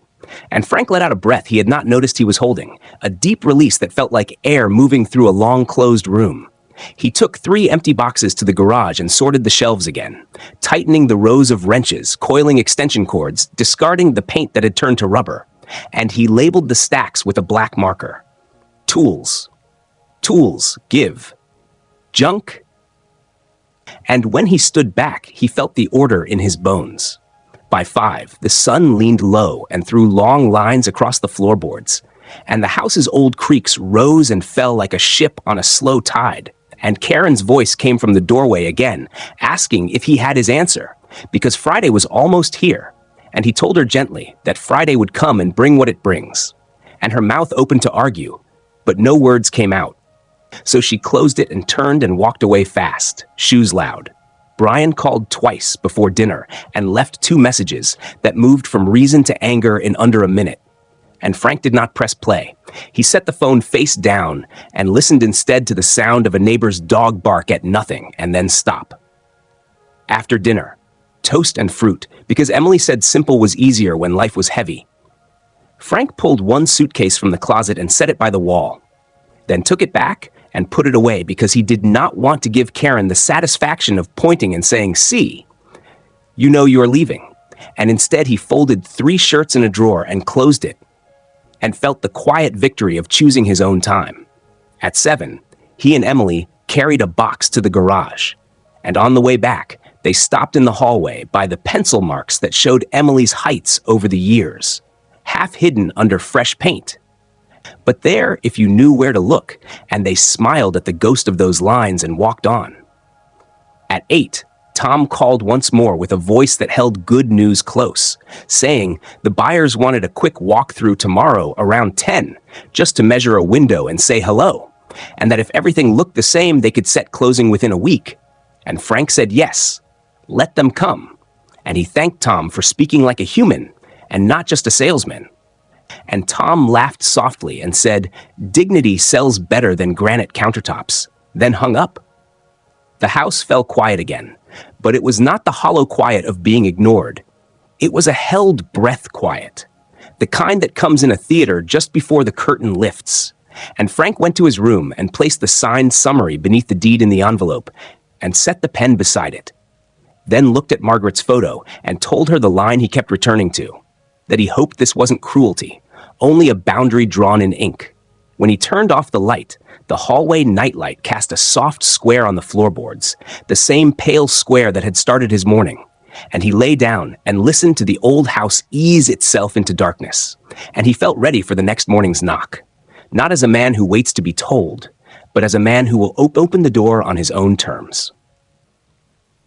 And Frank let out a breath he had not noticed he was holding, a deep release that felt like air moving through a long closed room. He took 3 empty boxes to the garage and sorted the shelves again, tightening the rows of wrenches, coiling extension cords, discarding the paint that had turned to rubber. And he labeled the stacks with a black marker. Tools. Tools, give. Junk. And when he stood back, he felt the order in his bones. By 5, the sun leaned low and threw long lines across the floorboards, and the house's old creaks rose and fell like a ship on a slow tide. And Karen's voice came from the doorway again, asking if he had his answer, because Friday was almost here, and he told her gently that Friday would come and bring what it brings. And her mouth opened to argue, but no words came out. So she closed it and turned and walked away fast, shoes loud. Brian called twice before dinner and left 2 messages that moved from reason to anger in under a minute. And Frank did not press play. He set the phone face down and listened instead to the sound of a neighbor's dog bark at nothing and then stop. After dinner, toast and fruit, because Emily said simple was easier when life was heavy. Frank pulled 1 suitcase from the closet and set it by the wall, then took it back and put it away because he did not want to give Karen the satisfaction of pointing and saying, "See, you know you're leaving." And instead he folded 3 shirts in a drawer and closed it, and felt the quiet victory of choosing his own time. At 7, he and Emily carried a box to the garage, and on the way back, they stopped in the hallway by the pencil marks that showed Emily's heights over the years, half hidden under fresh paint. But there, if you knew where to look, and they smiled at the ghost of those lines and walked on. At 8, Tom called once more with a voice that held good news close, saying the buyers wanted a quick walkthrough tomorrow around 10, just to measure a window and say hello, and that if everything looked the same, they could set closing within a week. And Frank said yes, let them come. And he thanked Tom for speaking like a human and not just a salesman. And Tom laughed softly and said, "Dignity sells better than granite countertops," then hung up. The house fell quiet again, but it was not the hollow quiet of being ignored. It was a held breath quiet, the kind that comes in a theater just before the curtain lifts. And Frank went to his room and placed the signed summary beneath the deed in the envelope and set the pen beside it. Then looked at Margaret's photo and told her the line he kept returning to, that he hoped this wasn't cruelty, only a boundary drawn in ink. When he turned off the light, the hallway nightlight cast a soft square on the floorboards, the same pale square that had started his morning. And he lay down and listened to the old house ease itself into darkness. And he felt ready for the next morning's knock, not as a man who waits to be told, but as a man who will open the door on his own terms.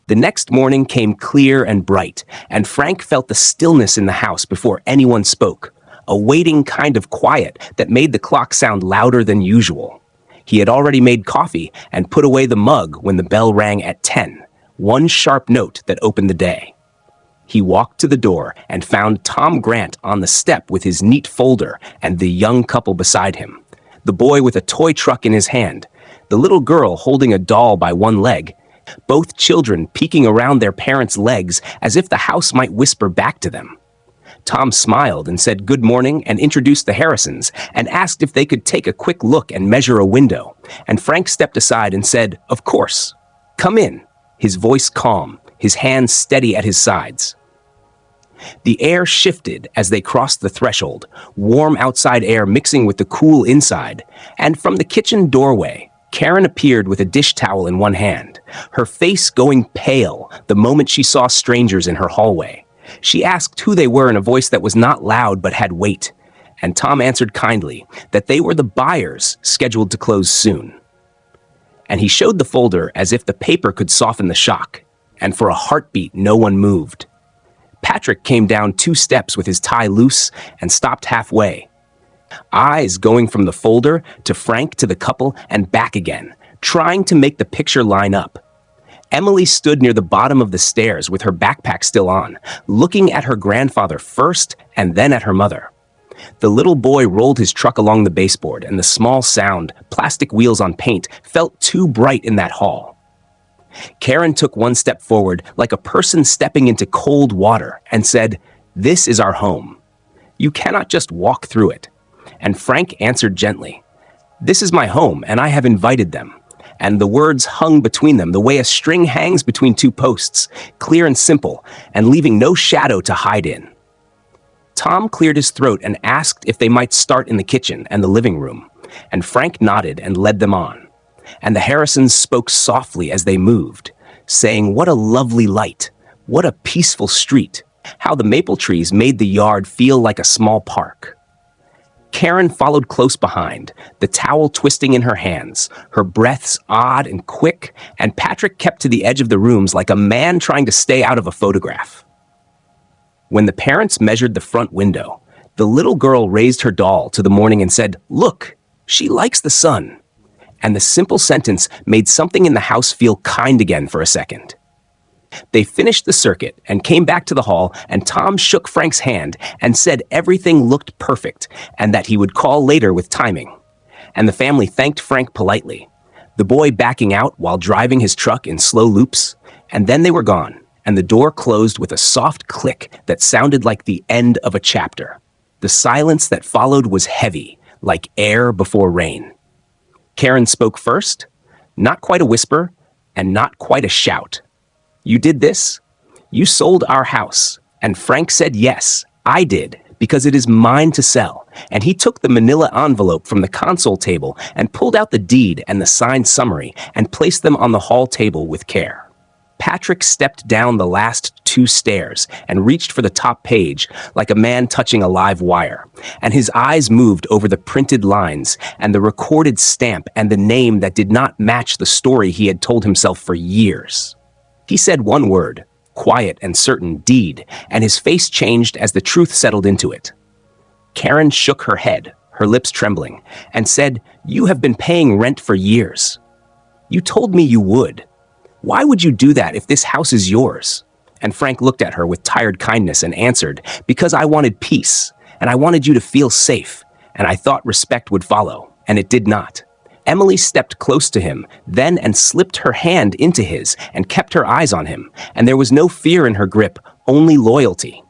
The next morning came clear and bright, and Frank felt the stillness in the house before anyone spoke, a waiting kind of quiet that made the clock sound louder than usual. He had already made coffee and put away the mug when the bell rang at 10, one sharp note that opened the day. He walked to the door and found Tom Grant on the step with his neat folder and the young couple beside him, the boy with a toy truck in his hand, the little girl holding a doll by one leg, both children peeking around their parents' legs as if the house might whisper back to them. Tom smiled and said good morning and introduced the Harrisons and asked if they could take a quick look and measure a window. And Frank stepped aside and said, "Of course. Come in," his voice calm, his hands steady at his sides. The air shifted as they crossed the threshold, warm outside air mixing with the cool inside, and from the kitchen doorway, Karen appeared with a dish towel in one hand, her face going pale the moment she saw strangers in her hallway. She asked who they were in a voice that was not loud but had weight, and Tom answered kindly that they were the buyers scheduled to close soon. And he showed the folder as if the paper could soften the shock, and for a heartbeat no one moved. Patrick came down 2 steps with his tie loose and stopped halfway. eyes going from the folder to Frank to the couple and back again, trying to make the picture line up. Emily stood near the bottom of the stairs with her backpack still on, looking at her grandfather first and then at her mother. The little boy rolled his truck along the baseboard, and the small sound, plastic wheels on paint, felt too bright in that hall. Karen took one step forward, like a person stepping into cold water, and said, "This is our home. You cannot just walk through it." And Frank answered gently, "This is my home, and I have invited them." And the words hung between them the way a string hangs between two posts, clear and simple, and leaving no shadow to hide in. Tom cleared his throat and asked if they might start in the kitchen and the living room, and Frank nodded and led them on. And the Harrisons spoke softly as they moved, saying what a lovely light, what a peaceful street, how the maple trees made the yard feel like a small park. Karen followed close behind, the towel twisting in her hands, her breaths odd and quick, and Patrick kept to the edge of the rooms like a man trying to stay out of a photograph. When the parents measured the front window, the little girl raised her doll to the morning and said, "Look, she likes the sun." And the simple sentence made something in the house feel kind again for a second. They finished the circuit and came back to the hall, and Tom shook Frank's hand and said everything looked perfect and that he would call later with timing. And the family thanked Frank politely, the boy backing out while driving his truck in slow loops, and then they were gone, and the door closed with a soft click that sounded like the end of a chapter. The silence that followed was heavy, like air before rain. Karen spoke first, not quite a whisper, and not quite a shout. "You did this? You sold our house." And Frank said, "Yes, I did, because it is mine to sell." And he took the manila envelope from the console table and pulled out the deed and the signed summary and placed them on the hall table with care. Patrick stepped down the last 2 stairs and reached for the top page like a man touching a live wire, and his eyes moved over the printed lines and the recorded stamp and the name that did not match the story he had told himself for years. He said one word, quiet and certain, "deed," and his face changed as the truth settled into it. Karen shook her head, her lips trembling, and said, "You have been paying rent for years. You told me you would. Why would you do that if this house is yours?" And Frank looked at her with tired kindness and answered, "Because I wanted peace, and I wanted you to feel safe, and I thought respect would follow, and it did not." Emily stepped close to him then and slipped her hand into his and kept her eyes on him, and there was no fear in her grip, only loyalty.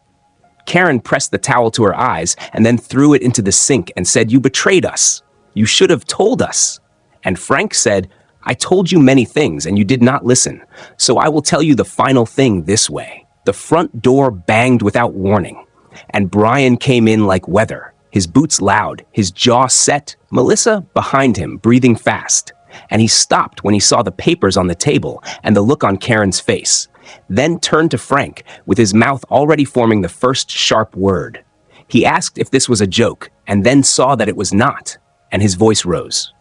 Karen pressed the towel to her eyes and then threw it into the sink and said, "You betrayed us. You should have told us." And Frank said, "I told you many things and you did not listen, so I will tell you the final thing this way." The front door banged without warning, and Brian came in like weather, his boots loud, his jaw set, Melissa behind him, breathing fast. And he stopped when he saw the papers on the table and the look on Karen's face, then turned to Frank with his mouth already forming the first sharp word. He asked if this was a joke and then saw that it was not, and his voice rose.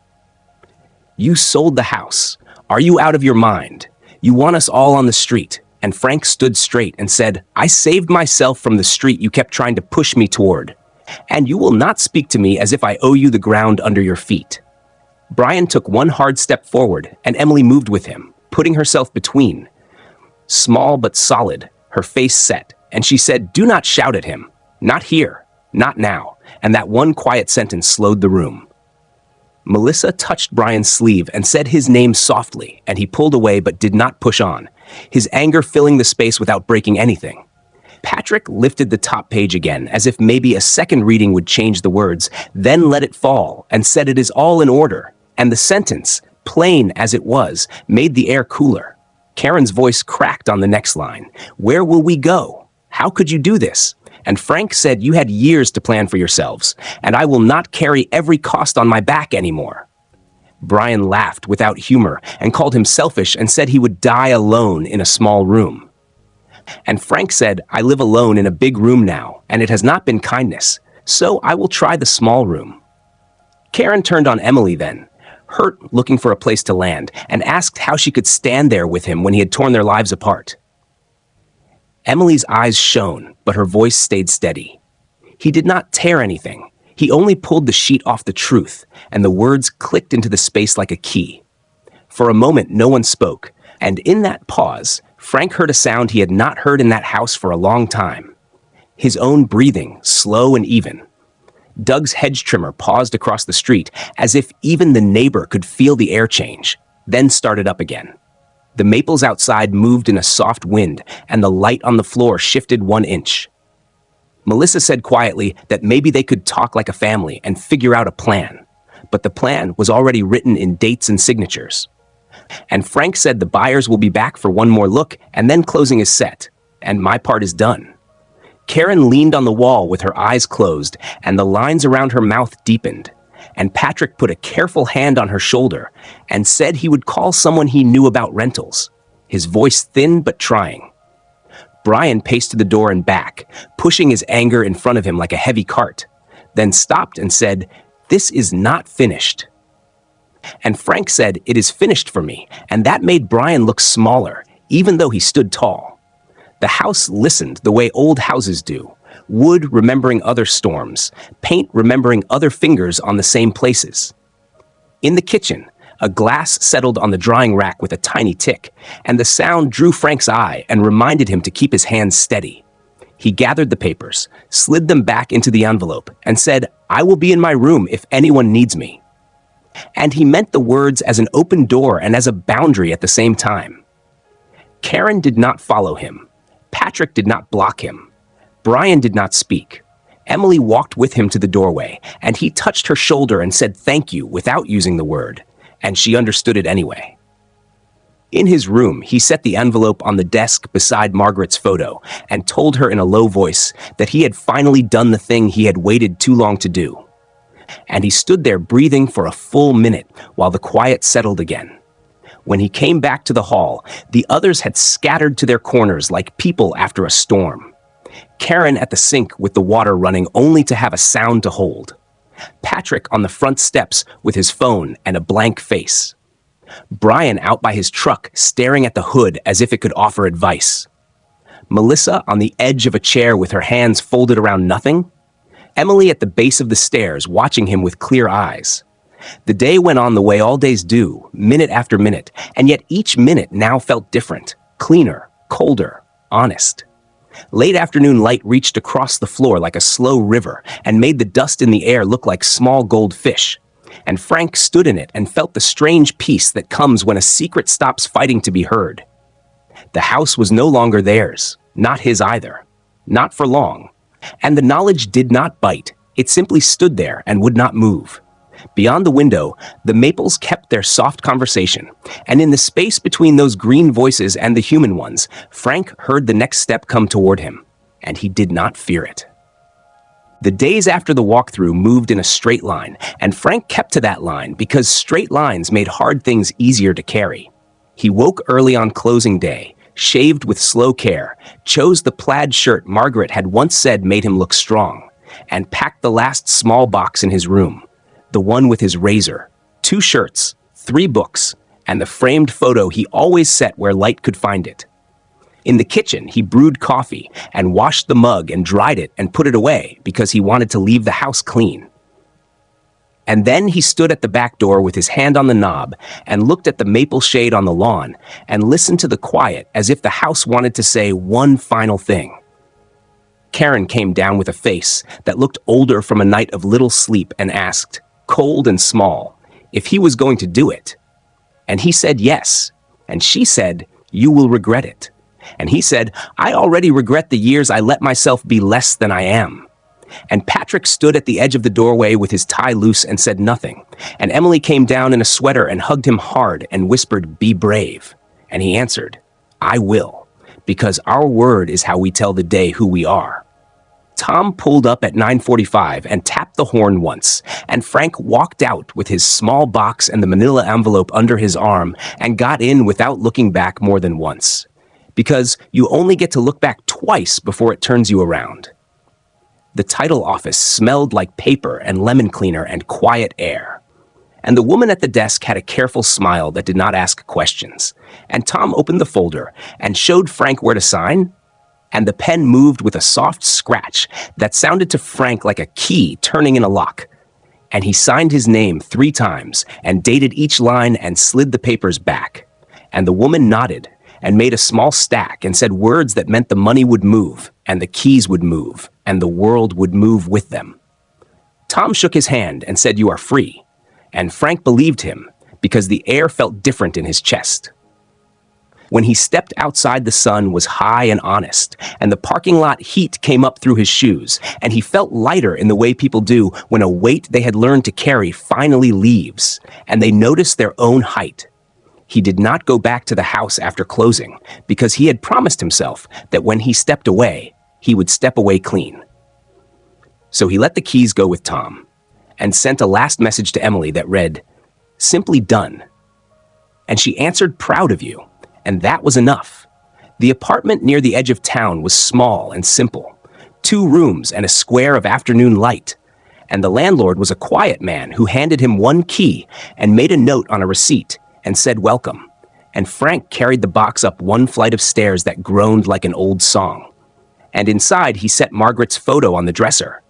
"You sold the house. Are you out of your mind? You want us all on the street." And Frank stood straight and said, "I saved myself from the street you kept trying to push me toward. And you will not speak to me as if I owe you the ground under your feet." Brian took one hard step forward, and Emily moved with him, putting herself between. Small but solid, her face set, and she said, "Do not shout at him. Not here. Not now." And that one quiet sentence slowed the room. Melissa touched Brian's sleeve and said his name softly, and he pulled away but did not push on, his anger filling the space without breaking anything. Patrick lifted the top page again, as if maybe a second reading would change the words, then let it fall and said, "It is all in order." And the sentence, plain as it was, made the air cooler. Karen's voice cracked on the next line. "Where will we go? How could you do this?" And Frank said, "You had years to plan for yourselves, and I will not carry every cost on my back anymore." Brian laughed without humor and called him selfish and said he would die alone in a small room. And Frank said, "I live alone in a big room now, and it has not been kindness, so I will try the small room." Karen turned on Emily then, hurt looking for a place to land, and asked how she could stand there with him when he had torn their lives apart. Emily's eyes shone, but her voice stayed steady. He did not tear anything. He only pulled the sheet off the truth, and the words clicked into the space like a key. For a moment, no one spoke, and in that pause, Frank heard a sound he had not heard in that house for a long time. His own breathing, slow and even. Doug's hedge trimmer paused across the street, as if even the neighbor could feel the air change, then started up again. The maples outside moved in a soft wind, and the light on the floor shifted 1 inch. Melissa said quietly that maybe they could talk like a family and figure out a plan, but the plan was already written in dates and signatures. And Frank said the buyers will be back for one more look, and then closing is set, and my part is done. Karen leaned on the wall with her eyes closed, and the lines around her mouth deepened, and Patrick put a careful hand on her shoulder and said he would call someone he knew about rentals, his voice thin but trying. Brian paced to the door and back, pushing his anger in front of him like a heavy cart, then stopped and said, "This is not finished." And Frank said, "It is finished for me," and that made Brian look smaller, even though he stood tall. The house listened the way old houses do, wood remembering other storms, paint remembering other fingers on the same places. In the kitchen, a glass settled on the drying rack with a tiny tick, and the sound drew Frank's eye and reminded him to keep his hands steady. He gathered the papers, slid them back into the envelope, and said, "I will be in my room if anyone needs me." And he meant the words as an open door and as a boundary at the same time. Karen did not follow him. Patrick did not block him. Brian did not speak. Emily walked with him to the doorway, and he touched her shoulder and said thank you without using the word, and she understood it anyway. In his room, he set the envelope on the desk beside Margaret's photo and told her in a low voice that he had finally done the thing he had waited too long to do. And he stood there breathing for a full minute while the quiet settled again. When he came back to the hall, the others had scattered to their corners like people after a storm. Karen at the sink with the water running only to have a sound to hold. Patrick on the front steps with his phone and a blank face. Brian out by his truck staring at the hood as if it could offer advice. Melissa on the edge of a chair with her hands folded around nothing. Emily at the base of the stairs watching him with clear eyes. The day went on the way all days do, minute after minute, and yet each minute now felt different, cleaner, colder, honest. Late afternoon light reached across the floor like a slow river and made the dust in the air look like small gold fish. And Frank stood in it and felt the strange peace that comes when a secret stops fighting to be heard. The house was no longer theirs, not his either, not for long. And the knowledge did not bite, it simply stood there and would not move. Beyond the window, the maples kept their soft conversation, and in the space between those green voices and the human ones, Frank heard the next step come toward him, and he did not fear it. The days after the walkthrough moved in a straight line, and Frank kept to that line because straight lines made hard things easier to carry. He woke early on closing day, shaved with slow care, chose the plaid shirt Margaret had once said made him look strong, and packed the last small box in his room. The one with his razor, 2 shirts, 3 books, and the framed photo he always set where light could find it. In the kitchen, he brewed coffee and washed the mug and dried it and put it away because he wanted to leave the house clean. And then he stood at the back door with his hand on the knob and looked at the maple shade on the lawn and listened to the quiet as if the house wanted to say one final thing. Karen came down with a face that looked older from a night of little sleep and asked, cold and small, if he was going to do it. And he said yes. And she said, "You will regret it." And he said, "I already regret the years I let myself be less than I am." And Patrick stood at the edge of the doorway with his tie loose and said nothing. And Emily came down in a sweater and hugged him hard and whispered, "Be brave." And he answered, "I will, because our word is how we tell the day who we are." Tom pulled up at 9:45 and tapped the horn once, and Frank walked out with his small box and the manila envelope under his arm and got in without looking back more than once. Because you only get to look back twice before it turns you around. The title office smelled like paper and lemon cleaner and quiet air. And the woman at the desk had a careful smile that did not ask questions. And Tom opened the folder and showed Frank where to sign. and the pen moved with a soft scratch that sounded to Frank like a key turning in a lock. And he signed his name 3 times and dated each line and slid the papers back. And the woman nodded and made a small stack and said words that meant the money would move, and the keys would move, and the world would move with them. Tom shook his hand and said, "You are free." And Frank believed him because the air felt different in his chest. When he stepped outside, the sun was high and honest, and the parking lot heat came up through his shoes, and he felt lighter in the way people do when a weight they had learned to carry finally leaves, and they notice their own height. He did not go back to the house after closing because he had promised himself that when he stepped away, he would step away clean. So he let the keys go with Tom and sent a last message to Emily that read, "Simply done." And she answered, "Proud of you." And that was enough. The apartment near the edge of town was small and simple, 2 rooms and a square of afternoon light. And the landlord was a quiet man who handed him 1 key and made a note on a receipt and said welcome. And Frank carried the box up 1 flight of stairs that groaned like an old song. And inside he set Margaret's photo on the dresser,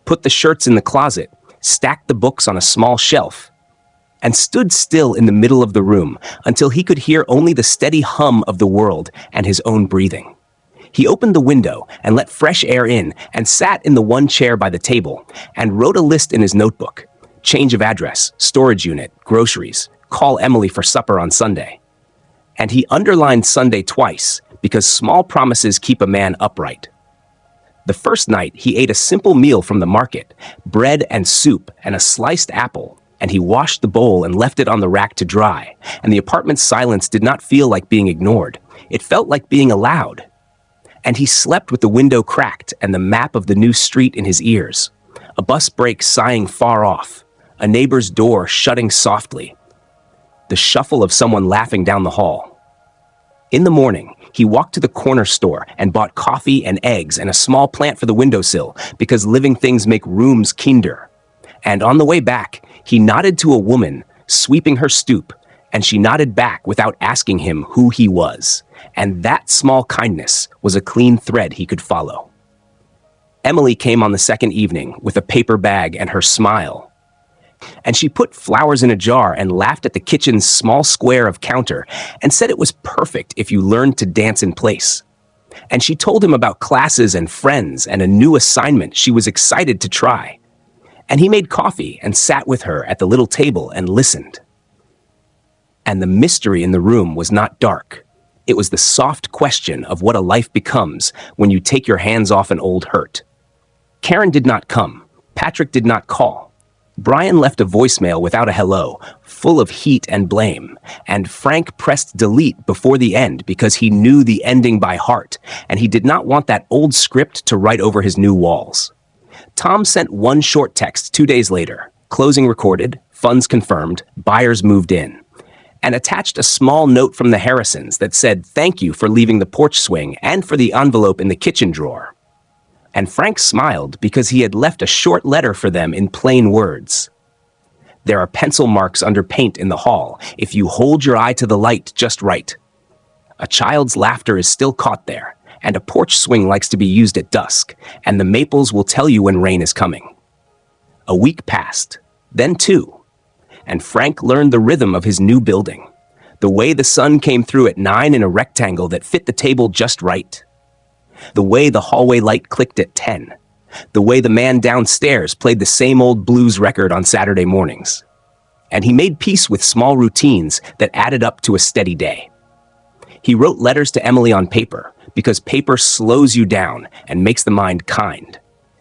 put the shirts in the closet, stacked the books on a small shelf, and stood still in the middle of the room until he could hear only the steady hum of the world and his own breathing. He opened the window and let fresh air in and sat in the 1 chair by the table and wrote a list in his notebook: change of address, storage unit, groceries, call Emily for supper on Sunday. And he underlined Sunday twice because small promises keep a man upright. The first night, he ate a simple meal from the market, bread and soup and a sliced apple, and he washed the bowl and left it on the rack to dry, and the apartment's silence did not feel like being ignored. It felt like being allowed. And he slept with the window cracked and the map of the new street in his ears, a bus brake sighing far off, a neighbor's door shutting softly, the shuffle of someone laughing down the hall. In the morning, he walked to the corner store and bought coffee and eggs and a small plant for the windowsill because living things make rooms kinder. And on the way back, he nodded to a woman sweeping her stoop, and she nodded back without asking him who he was. And that small kindness was a clean thread he could follow. Emily came on the second evening with a paper bag and her smile. And she put flowers in a jar and laughed at the kitchen's small square of counter and said it was perfect if you learned to dance in place. And she told him about classes and friends and a new assignment she was excited to try. And he made coffee and sat with her at the little table and listened. And the mystery in the room was not dark. It was the soft question of what a life becomes when you take your hands off an old hurt. Karen did not come. Patrick did not call. Brian left a voicemail without a hello, full of heat and blame. And Frank pressed delete before the end because he knew the ending by heart, and he did not want that old script to write over his new walls. Tom sent 1 short text 2 days later, closing recorded, funds confirmed, buyers moved in, and attached a small note from the Harrisons that said thank you for leaving the porch swing and for the envelope in the kitchen drawer. And Frank smiled because he had left a short letter for them in plain words. There are pencil marks under paint in the hall if you hold your eye to the light just right. A child's laughter is still caught there, and a porch swing likes to be used at dusk, and the maples will tell you when rain is coming. A week passed, then 2, and Frank learned the rhythm of his new building, the way the sun came through at 9 in a rectangle that fit the table just right, the way the hallway light clicked at 10, the way the man downstairs played the same old blues record on Saturday mornings. And he made peace with small routines that added up to a steady day. He wrote letters to Emily on paper, because paper slows you down and makes the mind kind.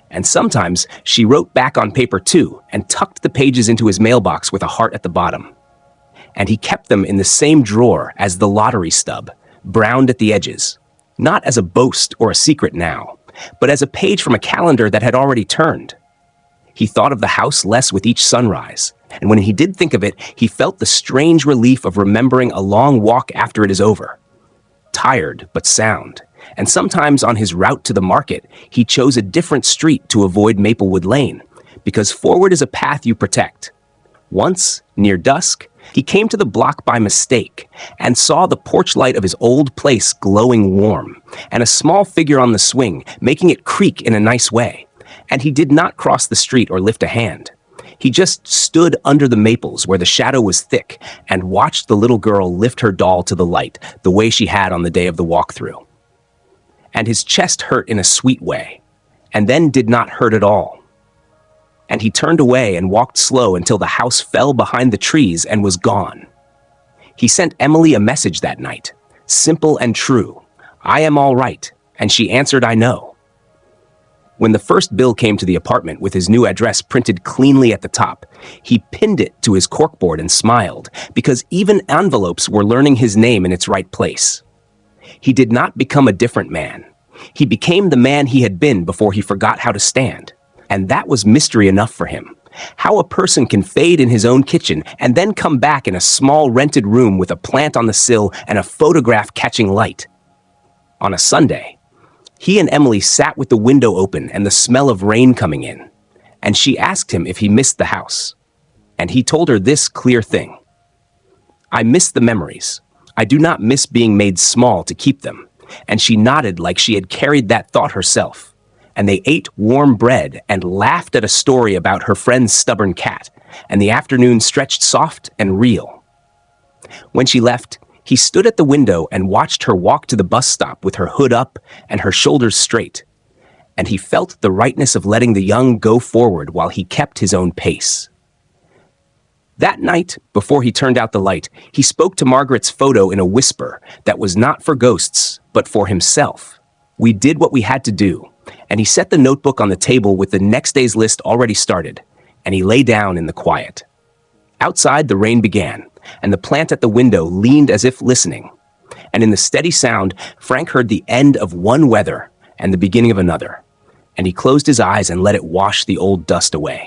And sometimes she wrote back on paper too and tucked the pages into his mailbox with a heart at the bottom. And he kept them in the same drawer as the lottery stub, browned at the edges, not as a boast or a secret now, but as a page from a calendar that had already turned. He thought of the house less with each sunrise, and when he did think of it, he felt the strange relief of remembering a long walk after it is over. Tired but sound, and sometimes on his route to the market, he chose a different street to avoid Maplewood Lane, because forward is a path you protect. Once, near dusk, He came to the block by mistake and saw the porch light of his old place glowing warm, and a small figure on the swing, making it creak in a nice way. And he did not cross the street or lift a hand. He just stood under the maples where the shadow was thick and watched the little girl lift her doll to the light the way she had on the day of the walkthrough. And his chest hurt in a sweet way, and then did not hurt at all. And he turned away and walked slow until the house fell behind the trees and was gone. He sent Emily a message that night, simple and true. "I am all right," and she answered, "I know." When the first bill came to the apartment with his new address printed cleanly at the top, he pinned it to his corkboard and smiled, because even envelopes were learning his name in its right place. He did not become a different man. He became the man he had been before he forgot how to stand. And that was mystery enough for him. How a person can fade in his own kitchen and then come back in a small rented room with a plant on the sill and a photograph catching light. On a Sunday, he and Emily sat with the window open and the smell of rain coming in, and she asked him if he missed the house. And he told her this clear thing: "I miss the memories. I do not miss being made small to keep them." And she nodded like she had carried that thought herself. And they ate warm bread and laughed at a story about her friend's stubborn cat, and the afternoon stretched soft and real. When she left, he stood at the window and watched her walk to the bus stop with her hood up and her shoulders straight, and he felt the rightness of letting the young go forward while he kept his own pace. That night, before he turned out the light, he spoke to Margaret's photo in a whisper that was not for ghosts, but for himself. We did what we had to do, and he set the notebook on the table with the next day's list already started, and he lay down in the quiet. Outside, the rain began, and the plant at the window leaned as if listening. And in the steady sound, Frank heard the end of one weather and the beginning of another, and he closed his eyes and let it wash the old dust away.